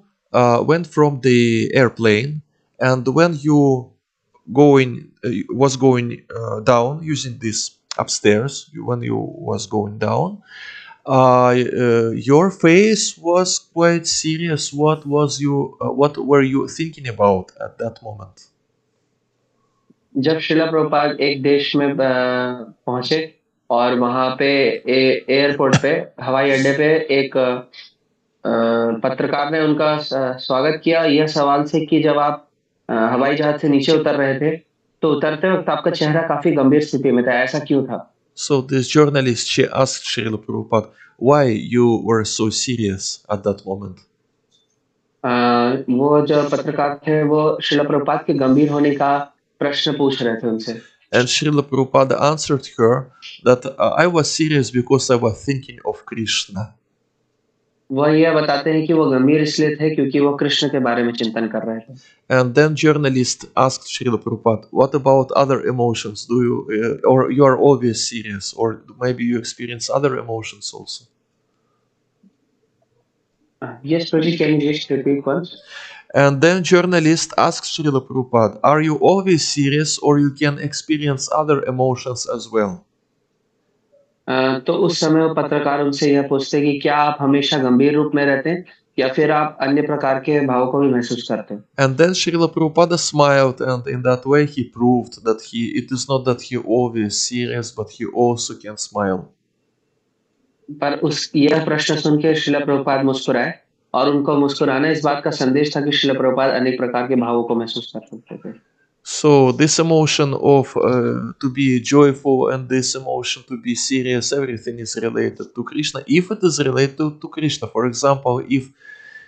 went from the airplane, and when you was going down using this upstairs, when you was going down, your face was quite serious. What were you thinking about at that moment? जब शिला प्रभुपाद एक देश में पहुंचे और वहां पे airport पे हवाई अड्डे पे एक पत्रकार ने उनका स्वागत किया यह सवाल से कि जब आप हवाई जहाज से नीचे उतर रहे थे तो उतरते वक्त आपका चेहरा काफी गंभीर स्थिति में था, ऐसा क्यों था? So this journalist, she asked Srila Prabhupada, why you were so serious at that moment? वो जो पत्रकार थे वो शिला प्रभुपाद के गंभीर होने का प्रश्न पूछ रहे थे उनसे। And Srila Prabhupada answered her that I was serious because I was thinking of Krishna. वह यह बताते हैं कि वो गंभीर इसलिए थे क्योंकि वो कृष्ण के बारे में चिंतन कर रहे थे। And then journalist asked Srila Prabhupada, what about other emotions? Do you, or you are always serious, or maybe you experience other emotions also? Yes, Prabhuji, can you just repeat once? And then journalist asked Srila Prabhupada, are you always serious, or you can experience other emotions as well? तो उस समय वो पत्रकार उनसे यह पूछते कि क्या आप हमेशा गंभीर रूप में रहते हैं या फिर आप अन्य प्रकार के भावों को भी महसूस करते हैं? And then Srila Prabhupada smiled, and in that way he proved that it is not that he always serious, but he also can smile. पर उस यह प्रश्न सुन के श्रील प्रभुपाद मुस्कुराए और उनको मुस्कुराना इस बात का संदेश था कि श्रील प्रभुपाद अनेक प्रकार के भावों को महसूस कर सकते थे। So this emotion of to be joyful and this emotion to be serious, everything is related to Krishna. If it is related to Krishna, for example, if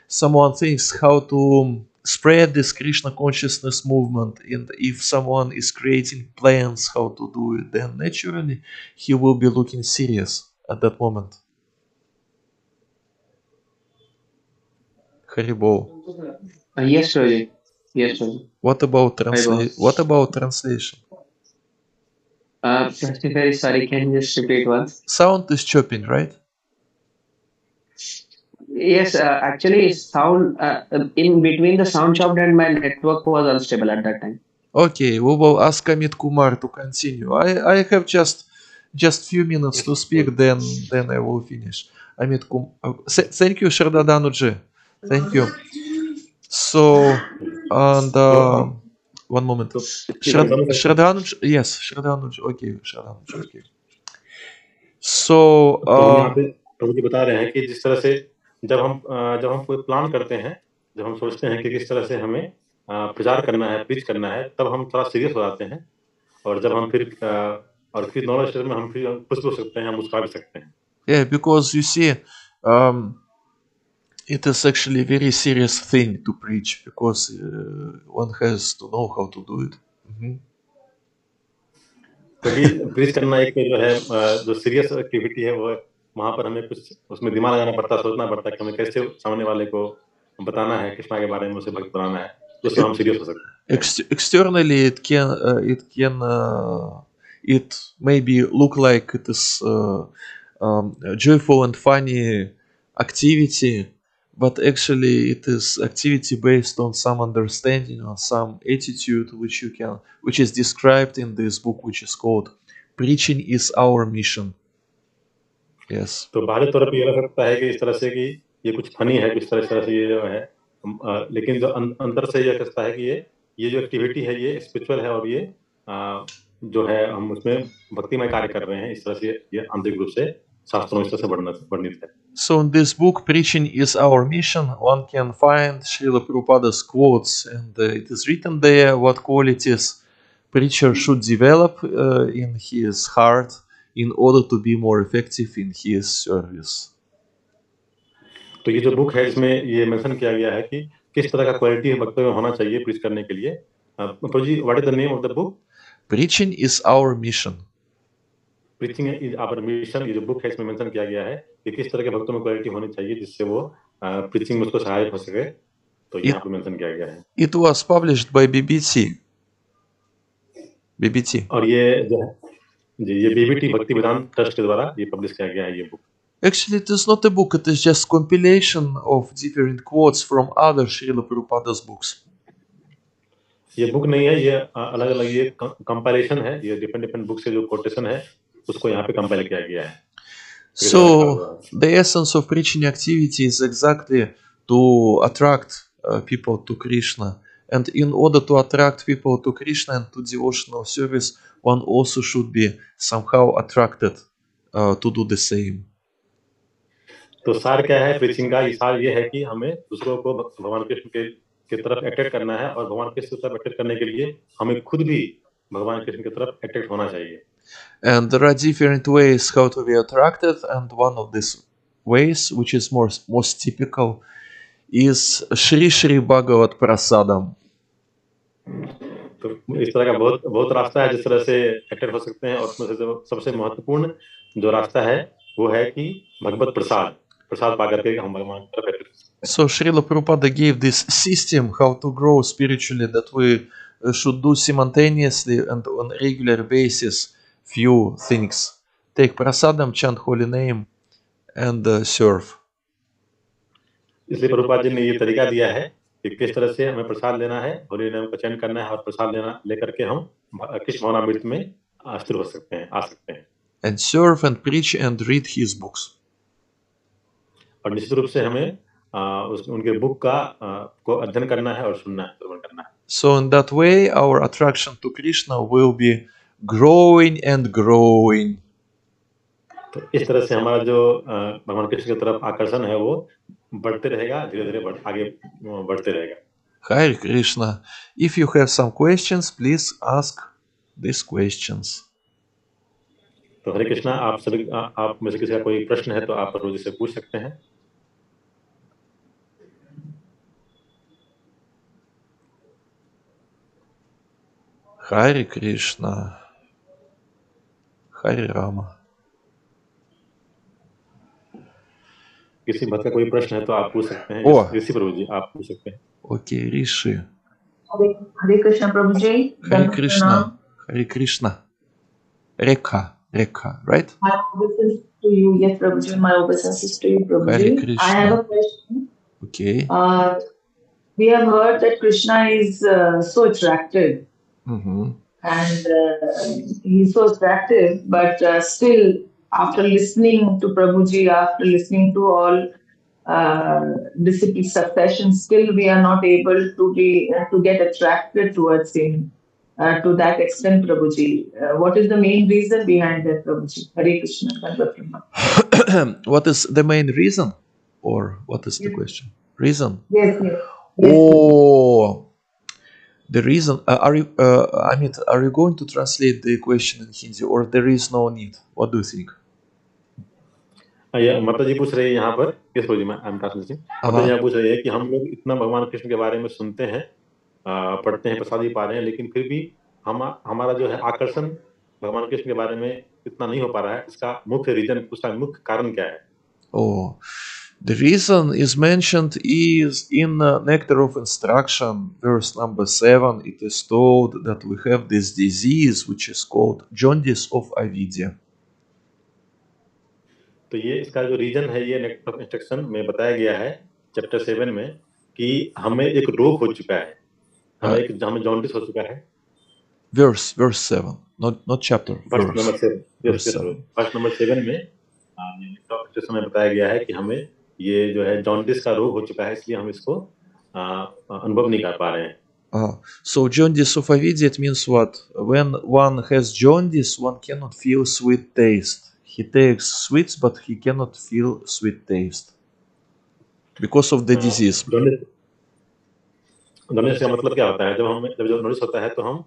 someone thinks how to spread this Krishna consciousness movement, and if someone is creating plans how to do it, then naturally he will be looking serious at that moment. Haribol. Yes, Prabhuji. Yes, Prabhuji. What about Haribol. What about translation? Very sorry, can you just repeat once? Sound is chopping, right? Yes, actually, sound in between the sound chopped and my network was unstable at that time. Okay, we will ask Amit Kumar to continue. I have just few minutes to speak, then I will finish. Amit thank you, Shardadanuji. Thank you. So, and one moment. Shradhanuj, yes, Shradhanuj. Okay, Shradhanuj. Okay. So, तो हम यहाँ पे प्रभु जी बता रहे हैं कि जिस तरह से जब हम कोई प्लान करते हैं, जब हम सोचते हैं कि किस तरह से हमें प्रचार करना है, प्रीच करना है, तब हम थोड़ा सीरियस हो जाते हैं, और जब हम फिर और फिर नॉर्मल स्टेज में हम फिर खुश हो सकते हैं, हम मुस्कुरा भी सकते हैं। Yeah, because you see, it is actually a very serious thing to preach, because one has to know how to do it. Mm-hmm. क्योंकि प्रीच करना एक जो है जो सीरियस एक्टिविटी है, वो वहां पर हमें कुछ उसमें दिमाग लगाना पड़ता है, सोचना पड़ता है कि हमें कैसे सामने वाले को बताना है, कृष्णा के बारे में उसे भक्त बनाना है, उससे हम सीरियस हो सकते हैं। Externally, it maybe look like it is joyful and funny activity, but actually it is activity based on some understanding or some attitude which is described in this book, which is called "Preaching is Our Mission." Yes. तो बाहरी तौर पर ये लग सकता है कि इस तरह से कि ये कुछ फनी है, किस तरह से ये जो है, लेकिन जो अंदर से ये कहता है कि ये जो एक्टिविटी है ये स्पिरिचुअल है, और ये जो है हम उसमें भक्तिमय कार्य कर रहे हैं, इस तरह से ये आंतरिक रूप से शास्त्रों इस तरह से वर्णित है। So in this book, "Preaching is Our Mission," one can find Srila Prabhupada's quotes, and it is written there what qualities preacher should develop in his heart in order to be more effective in his service. तो ये जो book है इसमें ये mention किया गया है कि किस तरह का क्वालिटी भक्तों में होना चाहिए प्रीच करने के लिए। Prabhu ji, what is the name of the book? Preaching is Our Mission. Preaching is our mission, ये जो बुक है इसमें मेंशन किया गया है कि किस तरह के भक्तों में क्वालिटी होनी चाहिए जिससे वो प्रीचिंग में उसको सहायक हो सके, तो यहाँ पे मेंशन किया गया है। It was published by BBT. और ये जो है जी, ये बीबीटी भक्ति वेदांत ट्रस्ट के द्वारा ये पब्लिश किया गया है ये book. Actually, it is not a book, it is just compilation of different quotes from other Srila Prabhupada's books. ये बुक नहीं है, ये अलग अलग ये कंपाइलेशन है, ये डिफरेंट डिफरेंट बुक से जो कोटेशन है उसको यहाँ पे कंपाइल किया गया है। So, the essence of preaching activity is exactly to attract people to Krishna. And in order to attract people to Krishna and to devotional service, one also should be somehow attracted to do the same. तो सार क्या है preaching का? सार ये है कि हमें दूसरों को भगवान कृष्ण के तरफ अट्रैक्ट करना है, और भगवान कृष्ण की तरफ अट्रैक्ट करने के लिए हमें खुद भी भगवान कृष्ण की तरफ अट्रैक्ट होना चाहिए। And there are different ways how to be attracted, and one of these ways, which is most typical, is Shri Shri Bhagavat Prasadam. तो इस तरह का बहुत बहुत रास्ता है जिस तरह से अट्रैक्ट हो सकते हैं, और उसमें से जो सबसे महत्वपूर्ण जो रास्ता है वो है कि भगवत प्रसाद प्रसाद पा करके हम भगवान की तरफ अट्रैक्ट हो सकते हैं। So Srila Prabhupada gave this system how to grow spiritually, that we should do simultaneously and on a regular basis few things. Take prasadam, chant holy name, and serve. इसलिए प्रभुपाद जी ने ये तरीका दिया है कि किस तरह से हमें प्रसाद लेना है, होली नाम का चयन करना है, और प्रसाद लेकर के हम कृष्ण भावनामृत में स्थिर हो सकते हैं, आ सकते हैं। And serve and preach and read his books. और निश्चित रूप से हमें उनके बुक का को अध्ययन करना है और सुनना है, श्रवण करना है। So in that way, our attraction to Krishna will be growing and growing. तो इस तरह से हमारा जो भगवान कृष्ण की तरफ आकर्षण है वो बढ़ते रहेगा, धीरे धीरे आगे बढ़ते रहेगा। Hare Krishna. If you have some questions, please ask these questions. तो हरे कृष्णा, आप में से किसी का कोई प्रश्न है तो आप प्रभु जी से पूछ सकते हैं। Hare Krishna. Hare Rama. किसी भक्त का कोई प्रश्न है तो आप पूछ सकते हैं। ऋषि प्रभु जी, आप पूछ सकते हैं। Okay, Rishi. Hare Krishna Prabhuji. Hare Krishna. Hare Krishna. Rekha, right? My obeisance to you, yes, Prabhuji. My obeisance to you, Prabhuji. Hare Krishna. I have a question. Okay. We have heard that Krishna is so attractive. Mm-hmm. And he's so attractive, but still, after listening to Prabhuji, after listening to all disciple succession, still we are not able to get attracted towards him to that extent, Prabhuji. What is the main reason behind that, Prabhuji? Hare Krishna. What is the main reason, or what is the question? Reason? Yes. Oh. The reason, are you going to translate the question in Hindi, or there is no need? What do you think? माता जी पूछ रही है यहाँ पर, किस प्रभु जी में माता जी पूछ रही है कि हम लोग इतना भगवान कृष्ण के बारे में सुनते हैं, पढ़ते हैं, प्रसाद भी पा रहे हैं, लेकिन फिर भी हमारा जो है आकर्षण भगवान कृष्ण के बारे में इतना नहीं हो पा रहा है, इसका मुख्य रीजन, उसका मुख्य कारण क्या है? Oh, the reason is mentioned is in Nectar of Instruction, verse number 7. It is told that we have this disease which is called jaundice of avidya. तो ये इसका जो रीजन है, ये नेक्टर ऑफ इंस्ट्रक्शन में बताया गया है चैप्टर 7 में कि हमें एक रोग हो चुका है, हमें जॉन्डिस हो चुका है। Verse 7, not chapter, वर्ष verse. Number 7, Verse 7. वर्ष नंबर 7 में नेक्टर ऑफ इंस्ट्रक्शन में बताया गया है कि हमें ये जो है जॉन्डिस का रोग हो चुका है, इसलिए हम इसको अनुभव नहीं कर पा रहे हैं। So jaundice of avidya, it means what? When one has jaundice, one cannot feel sweet taste. He takes sweets, but he cannot feel sweet taste because of the disease. Jaundice का मतलब क्या होता है? जब जॉन्डिस होता है तो हम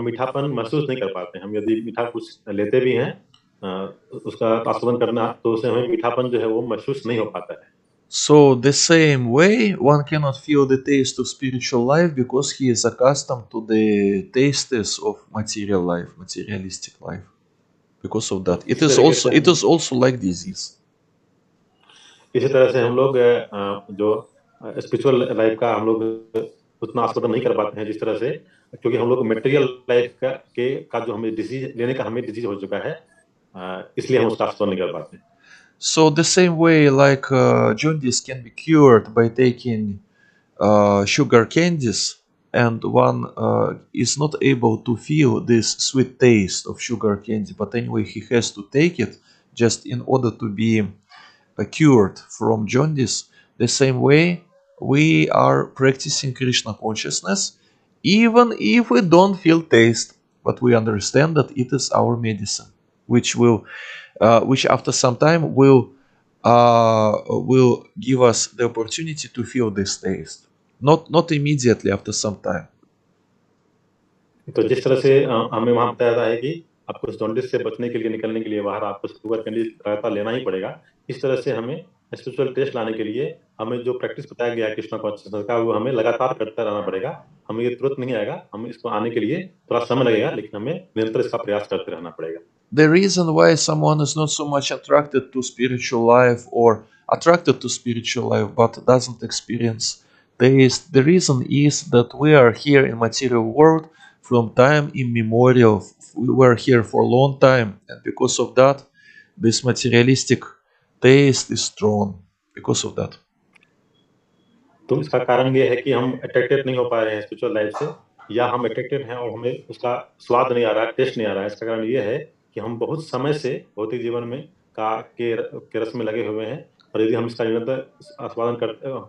मीठापन महसूस नहीं कर पाते। हम यदि मीठा कुछ लेते भी हैं, उसका आस्वादन करना, तो उससे हमें मीठापन जो है वो महसूस नहीं हो पाता है। So the same way, one cannot feel the taste of spiritual life because he is accustomed to the tastes of material life, materialistic life. Because of that, it is also like disease. इसी तरह से हम लोग जो spiritual life का हम लोग उतना आस्वादन नहीं कर पाते हैं जिस तरह से, क्योंकि हम लोग मटेरियल लाइफ का जो हमें डिजीज लेने का हमें डिजीज हो चुका है, इसलिए हम उसका आस्वादन नहीं कर पाते। So the same way, like jaundice can be cured by taking sugar candies, and one is not able to feel this sweet taste of sugar candy, but anyway he has to take it just in order to be cured from jaundice. The same way we are practicing Krishna consciousness, even if we don't feel taste, but we understand that it is our medicine, which after some time will give us the opportunity to feel this taste, not immediately, after some time. तो जिस तरह से हमें वहां बताया जाता है कि आपको जॉन्डिस से बचने के लिए, निकलने के लिए बाहर आपको शुगर कैंडी लगातार लेना ही पड़ेगा, इस तरह से हमें स्पिरिचुअल टेस्ट लाने के लिए हमें जो प्रैक्टिस बताया गया है कृष्णा कॉन्शियसनेस का, वो हमें लगातार करते रहना पड़ेगा। हमें ये तुरंत नहीं आएगा, हमें इसको आने के लिए थोड़ा समय लगेगा, लेकिन हमें निरंतर इसका प्रयास करते रहना पड़ेगा। The reason why someone is not so much attracted to spiritual life, or attracted to spiritual life but doesn't experience taste, the reason is that we are here in material world from time immemorial. We were here for a long time, and because of that, this materialistic taste is strong because of that. तो इसका कारण ये है कि हम attracted नहीं हो पा रहे हैं स्पिरिचुअल लाइफ से, या हम अट्रैक्टेड हैं और हमें उसका स्वाद नहीं आ रहा है, टेस्ट नहीं आ रहा है। इसका कारण ये है कि हम बहुत समय से भौतिक जीवन में के रस में लगे हुए हैं, और यदि हम इसका निरंतर आस्वादन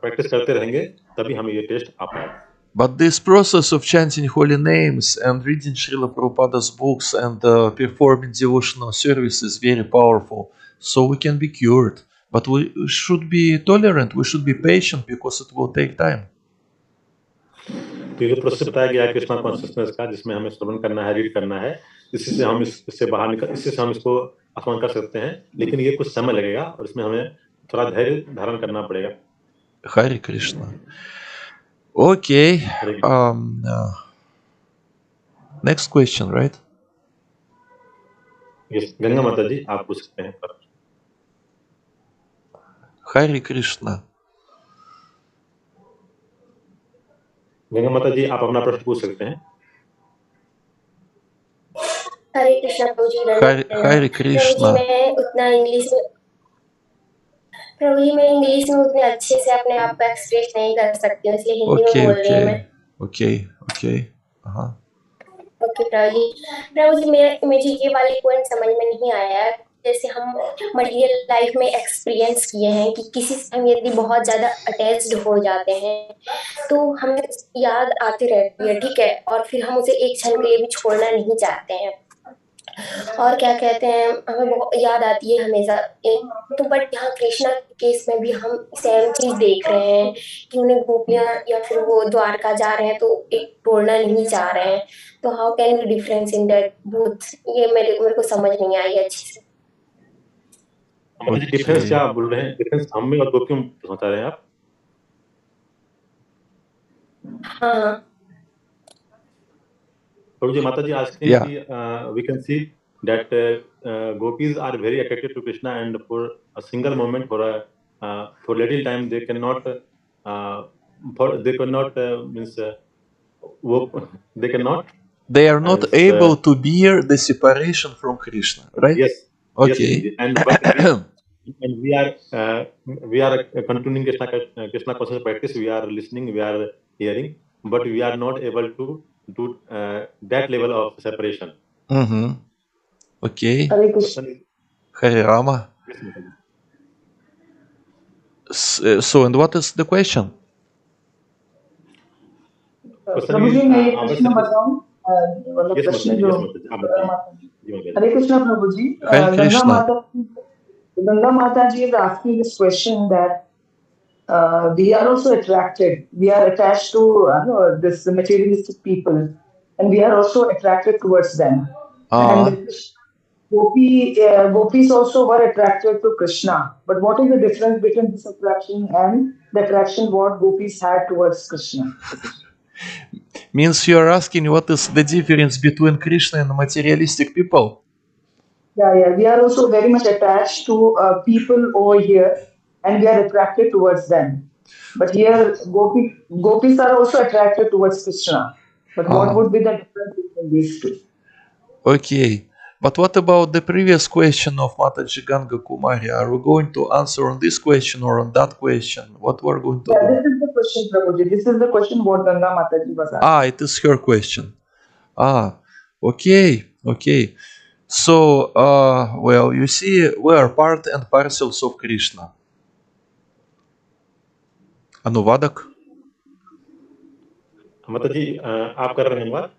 प्रैक्टिस करते रहेंगे, तभी हमें ये टेस्ट आ पाएगा। But this process of chanting holy names and reading Srila Prabhupada's books and performing devotional service is very powerful, so we can be cured. But we should be tolerant, we should be patient, because it will take time. तो ये जो process बताया गया है Krishna consciousness का, जिसमें हमें श्रवण करना है, रीड करना है, इससे हम इससे बाहर निकल, इससे हम इसको आस्वादन कर सकते हैं, लेकिन ये कुछ समय लगेगा और इसमें हमें थोड़ा धैर्य धारण करना पड़ेगा। Hare Krishna. Okay. Next question, right? Yes, Ganga माता जी, आप पूछ सकते हैं। Hare Krishna. गंगा माता जी, आप अपना प्रश्न पूछ सकते हैं। हरे कृष्णा प्रभु जी। Hare Krishna. प्रभु जी मैं इंग्लिश में उतने अच्छे से अपने आप को एक्सप्रेस नहीं कर सकती हूँ, इसलिए हिंदी में बोल रही हूँ मैं। Okay. ओके प्रभु जी मुझे ये वाली पॉइंट समझ में नहीं आया। जैसे हम मटेरियल लाइफ में एक्सपीरियंस किए हैं कि किसी से हम यदि बहुत ज्यादा अटैच्ड हो जाते हैं तो हमें याद आती रहती है, ठीक है, और फिर हम उसे एक क्षण के लिए भी छोड़ना नहीं चाहते हैं, और क्या कहते हैं, हमें बहुत याद आती है हमेशा। तो बट यहाँ कृष्णा केस में भी हम सेम चीज देख रहे हैं कि उन्हें गोपियां या फिर वो द्वारका जा रहे हैं तो एक छोड़ना नहीं चाह रहे हैं। तो how can be difference in that both? ये मेरे को समझ नहीं आई अच्छे से। डिफरेंस क्या बोल रहे हैं? डिफरेंस हम में और गोपियों में बता रहे हैं आप? हाँ। Prabhuji, Mataji asking Yeah. we can see that gopis are very attracted to Krishna, and for a single moment, for little time, they cannot means they cannot They are not as able to bear the separation from Krishna, right? yes, yes, Okay. Prabhuji. And we are continuing Krishna conscious practice. We are listening, we are hearing, but we are not able to do that level of separation. Mm-hmm. Okay. Hare Krishna. Hare Rama. Yes, Mataji. So, and what is the question? Question Prabhu is जी मैं ये our प्रश्न बताऊं मतलब yes, प्रश्न Mataji. जो Yes, Mataji. आप बताइए. जी, Mataji. Hare Krishna Prabhu ji Hare Krishna. Ganga Mata ji is asking this question that we are also attracted. We are attached to this materialistic people, and we are also attracted towards them. And gopis also were attracted to Krishna. But what is the difference between this attraction and the attraction what gopis had towards Krishna? Means you are asking what is the difference between Krishna and materialistic people? Yeah. We are also very much attached to people over here, and we are attracted towards them. But here, gopis are also attracted towards Krishna. But what would be the difference between these two? Okay. But what about the previous question of Mataji Ganga Kumari? Are we going to answer on this question or on that question? What we're going to Yeah, do? this is the question, Prabhuji. This is the question what Ganga Mataji was asking. It is her question. Okay. So, well, you see, we are part and parcels of Krishna. Anuvadak? Mataji, आप कर रहे हैं अनुवाद?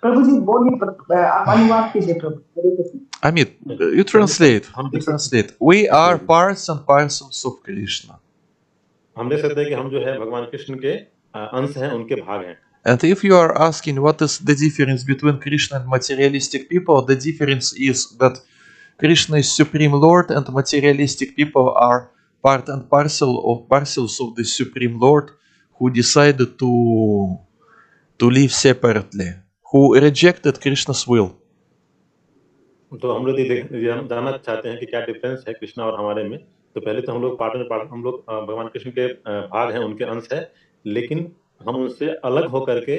प्रभुजी बोलिए आप अनुवाद कीजिए प्रभु हरे Krishna Amit, you translate. You translate. We are parts and parcels of Krishna. हम देख सकते हैं कि हम जो है भगवान कृष्ण के अंश हैं, उनके भाग हैं. And if you are asking what is the difference between Krishna and materialistic people, the difference is that Krishna is Supreme Lord and materialistic people are part and parcels of the Supreme Lord who decided to live separately, who rejected Krishna's will. तो हम लोग ये जानना चाहते हैं कि क्या difference है कृष्णा और हमारे में. तो पहले तो हम लोग भगवान कृष्ण के भाग हैं, उनके अंश है, लेकिन हम उनसे अलग होकर के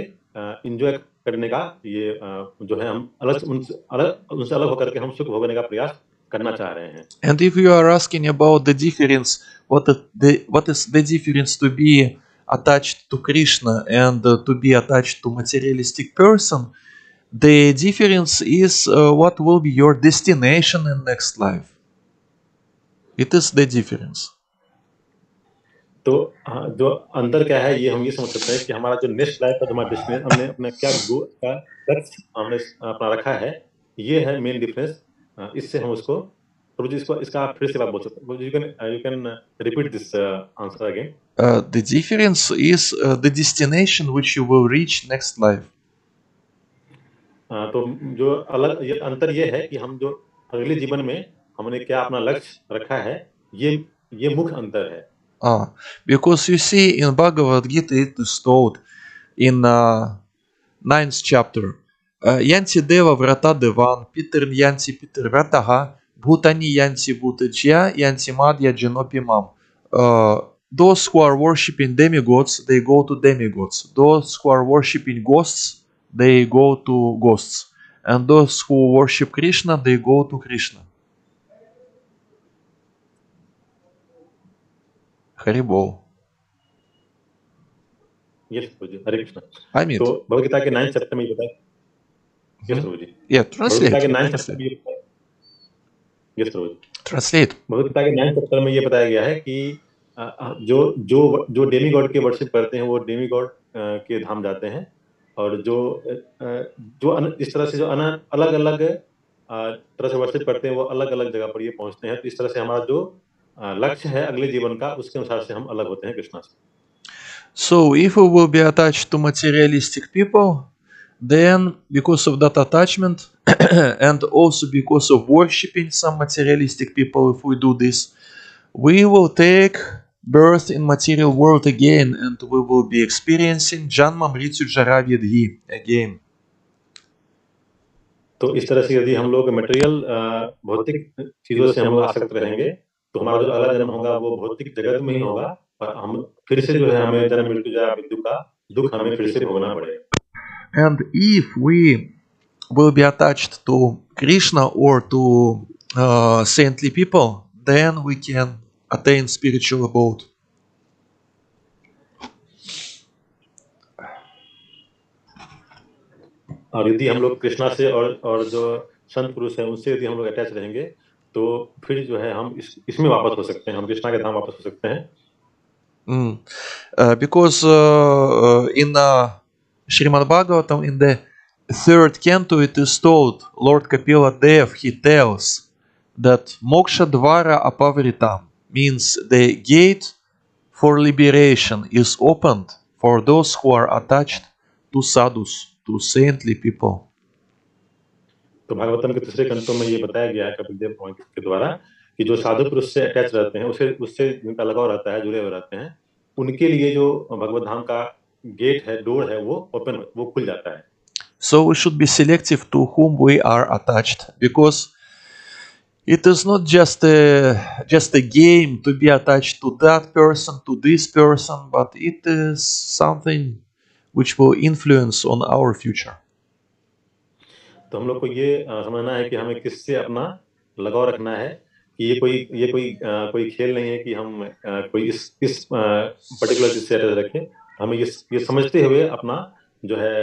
एंजॉय करने का ये जो है हम उनसे अलग होकर के हम सुख भोगने का प्रयास करना चाह रहे हैं. And if you are asking about the difference, what is the difference to be attached to Krishna and to be attached to materialistic person, the difference is what will be your destination in next life. It is the difference. तो जो अंतर क्या है, ये हम ये समझ सकते हैं कि हमारा जो नेक्स्ट लाइफ का जो हमारा डेस्टिनेशन हमने अपना क्या लक्ष्य हमने अपना रखा है, ये है मेन डिफरेंस. इससे हम उसको प्रभु जी इसका आप फिर से बात बोल सकते हैं. You can repeat this answer again. The difference is the destination which you will reach next life. तो जो अलग ये अंतर ये है कि हम जो अगले जीवन में हमने क्या अपना लक्ष्य रखा है, ये मुख्य अंतर है. Because you see in Bhagavad Gita it is told in 9th chapter, Yanti Deva Vrata Devan, Peter Yanti Peter Vrataha, Bhutani Yanti Bhutajya, Yanti Madhya Janopimam. Those who are worshipping demigods, they go to demigods. Those who are worshipping ghosts, they go to ghosts. And those who worship Krishna, they go to Krishna. Haribol. Yes Prabhu ji, Hare Krishna. Amit. तो भगवद गीता के 9th chapter में ये बताया. Yes Prabhu जी. Yeah, Bhagavad Gita के 9th translate. Chapter में ये बताया. Yes Prabhu जी. Translate. Bhagavad Gita के 9th चैप्टर में ये बताया गया है कि जो डेमीगॉड के वर्शिप करते हैं वो डेमीगॉड के धाम जाते हैं, और इस तरह से जो अलग अलग तरह से वर्शिप करते हैं वो अलग अलग जगह पर ये पहुंचते हैं. तो इस तरह से हमारा जो लक्ष्य है अगले जीवन का, उसके अनुसार से हम अलग होते हैं कृष्णा से. So if we will be attached to materialistic people, then because of that attachment and also because of worshipping some materialistic people, if we do this, we will take birth in material world again, and we will be experiencing Janma Mrityu Jara Vyadhi again. तो इस तरह से यदि हम लोग material भौतिक चीजों से हम लोग आसक्त रहेंगे तो हमारा जो अगला जन्म होगा वो भौतिक जगत में ही होगा और हम फिर से जो है हमें जन्म मृत्यु जरा मृत्यु का दुख हमें फिर से भोगना पड़ेगा. And if we will be attached to Krishna or to saintly people, then we can attain spiritual abode. और यदि हम लोग कृष्णा से और जो संत पुरुष हैं उनसे यदि हम लोग अटैच रहेंगे तो फिर जो है हम इसमें वापस हो सकते हैं, हम कृष्णा के धाम वापस हो सकते हैं. Because in Srimad Bhagavatam, in the third canto, it is told, Lord Kapila Dev, he tells that Moksha Dvara Apavritam means the gate for liberation is opened for those who are attached to sadhus, to saintly people. तो भागवतम के तीसरे कंटों में ये बताया गया है कपिल देव के द्वारा कि जो साधु पुरुष से अटैच रहते हैं उससे जिनका लगाव रहता है, जुड़े हुए रहते हैं, उनके लिए जो भगवत धाम का गेट है, डोर है, वो खुल जाता है. So we should be selective to whom we are attached, because it is not just a game to be attached to that person, to this person, but it is something which will influence on our future. तो हम लोग को ये समझना है कि हमें किससे अपना लगाव रखना है, कि ये कोई खेल नहीं है कि हम कोई इस पर्टिकुलर चीज से अटैच रखें. हमें ये समझते हुए अपना जो है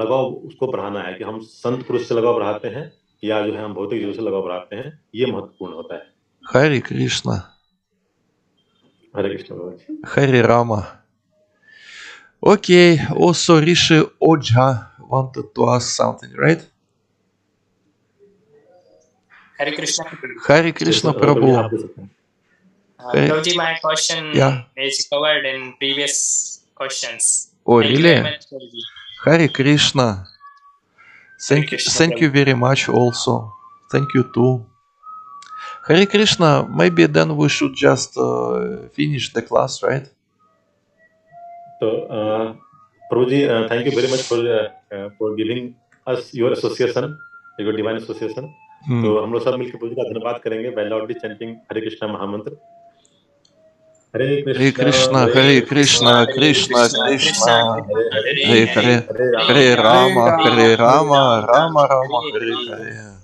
लगाव उसको बढ़ाना है कि हम संत पुरुष से लगाव बढ़ाते हैं या जो है हम भौतिक जीव से लगाव बढ़ाते हैं, ये महत्वपूर्ण होता है. Hare Krishna. Hare Krishna. Hare Rama. Okay, also Rishi Ojha wanted to ask something, right? Hare Krishna. Hare Krishna Prabhu. Prabhuji, my question Yeah. is covered in previous questions. Oh, Thank you really? very much, Prabhuji. Hare Krishna. Hare Krishna, Thank you very much also. Thank you too. Hare Krishna, maybe then we should just finish the class, right? So, Prabhuji, thank you very much for giving us your association, your divine association. तो हम लोग सब मिलकर प्रभु का धन्यवाद करेंगे by loudly chanting हरे कृष्णा महामंत्र. हरे Hare Krishna, Hare Krishna, Krishna Krishna, Hare Hare, Hare Rama, Hare Rama, Rama Rama, Hare Hare.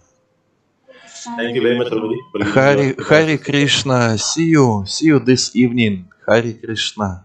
Thank you very much, Prabhuji. Hare Krishna, see you this evening. Hare Krishna.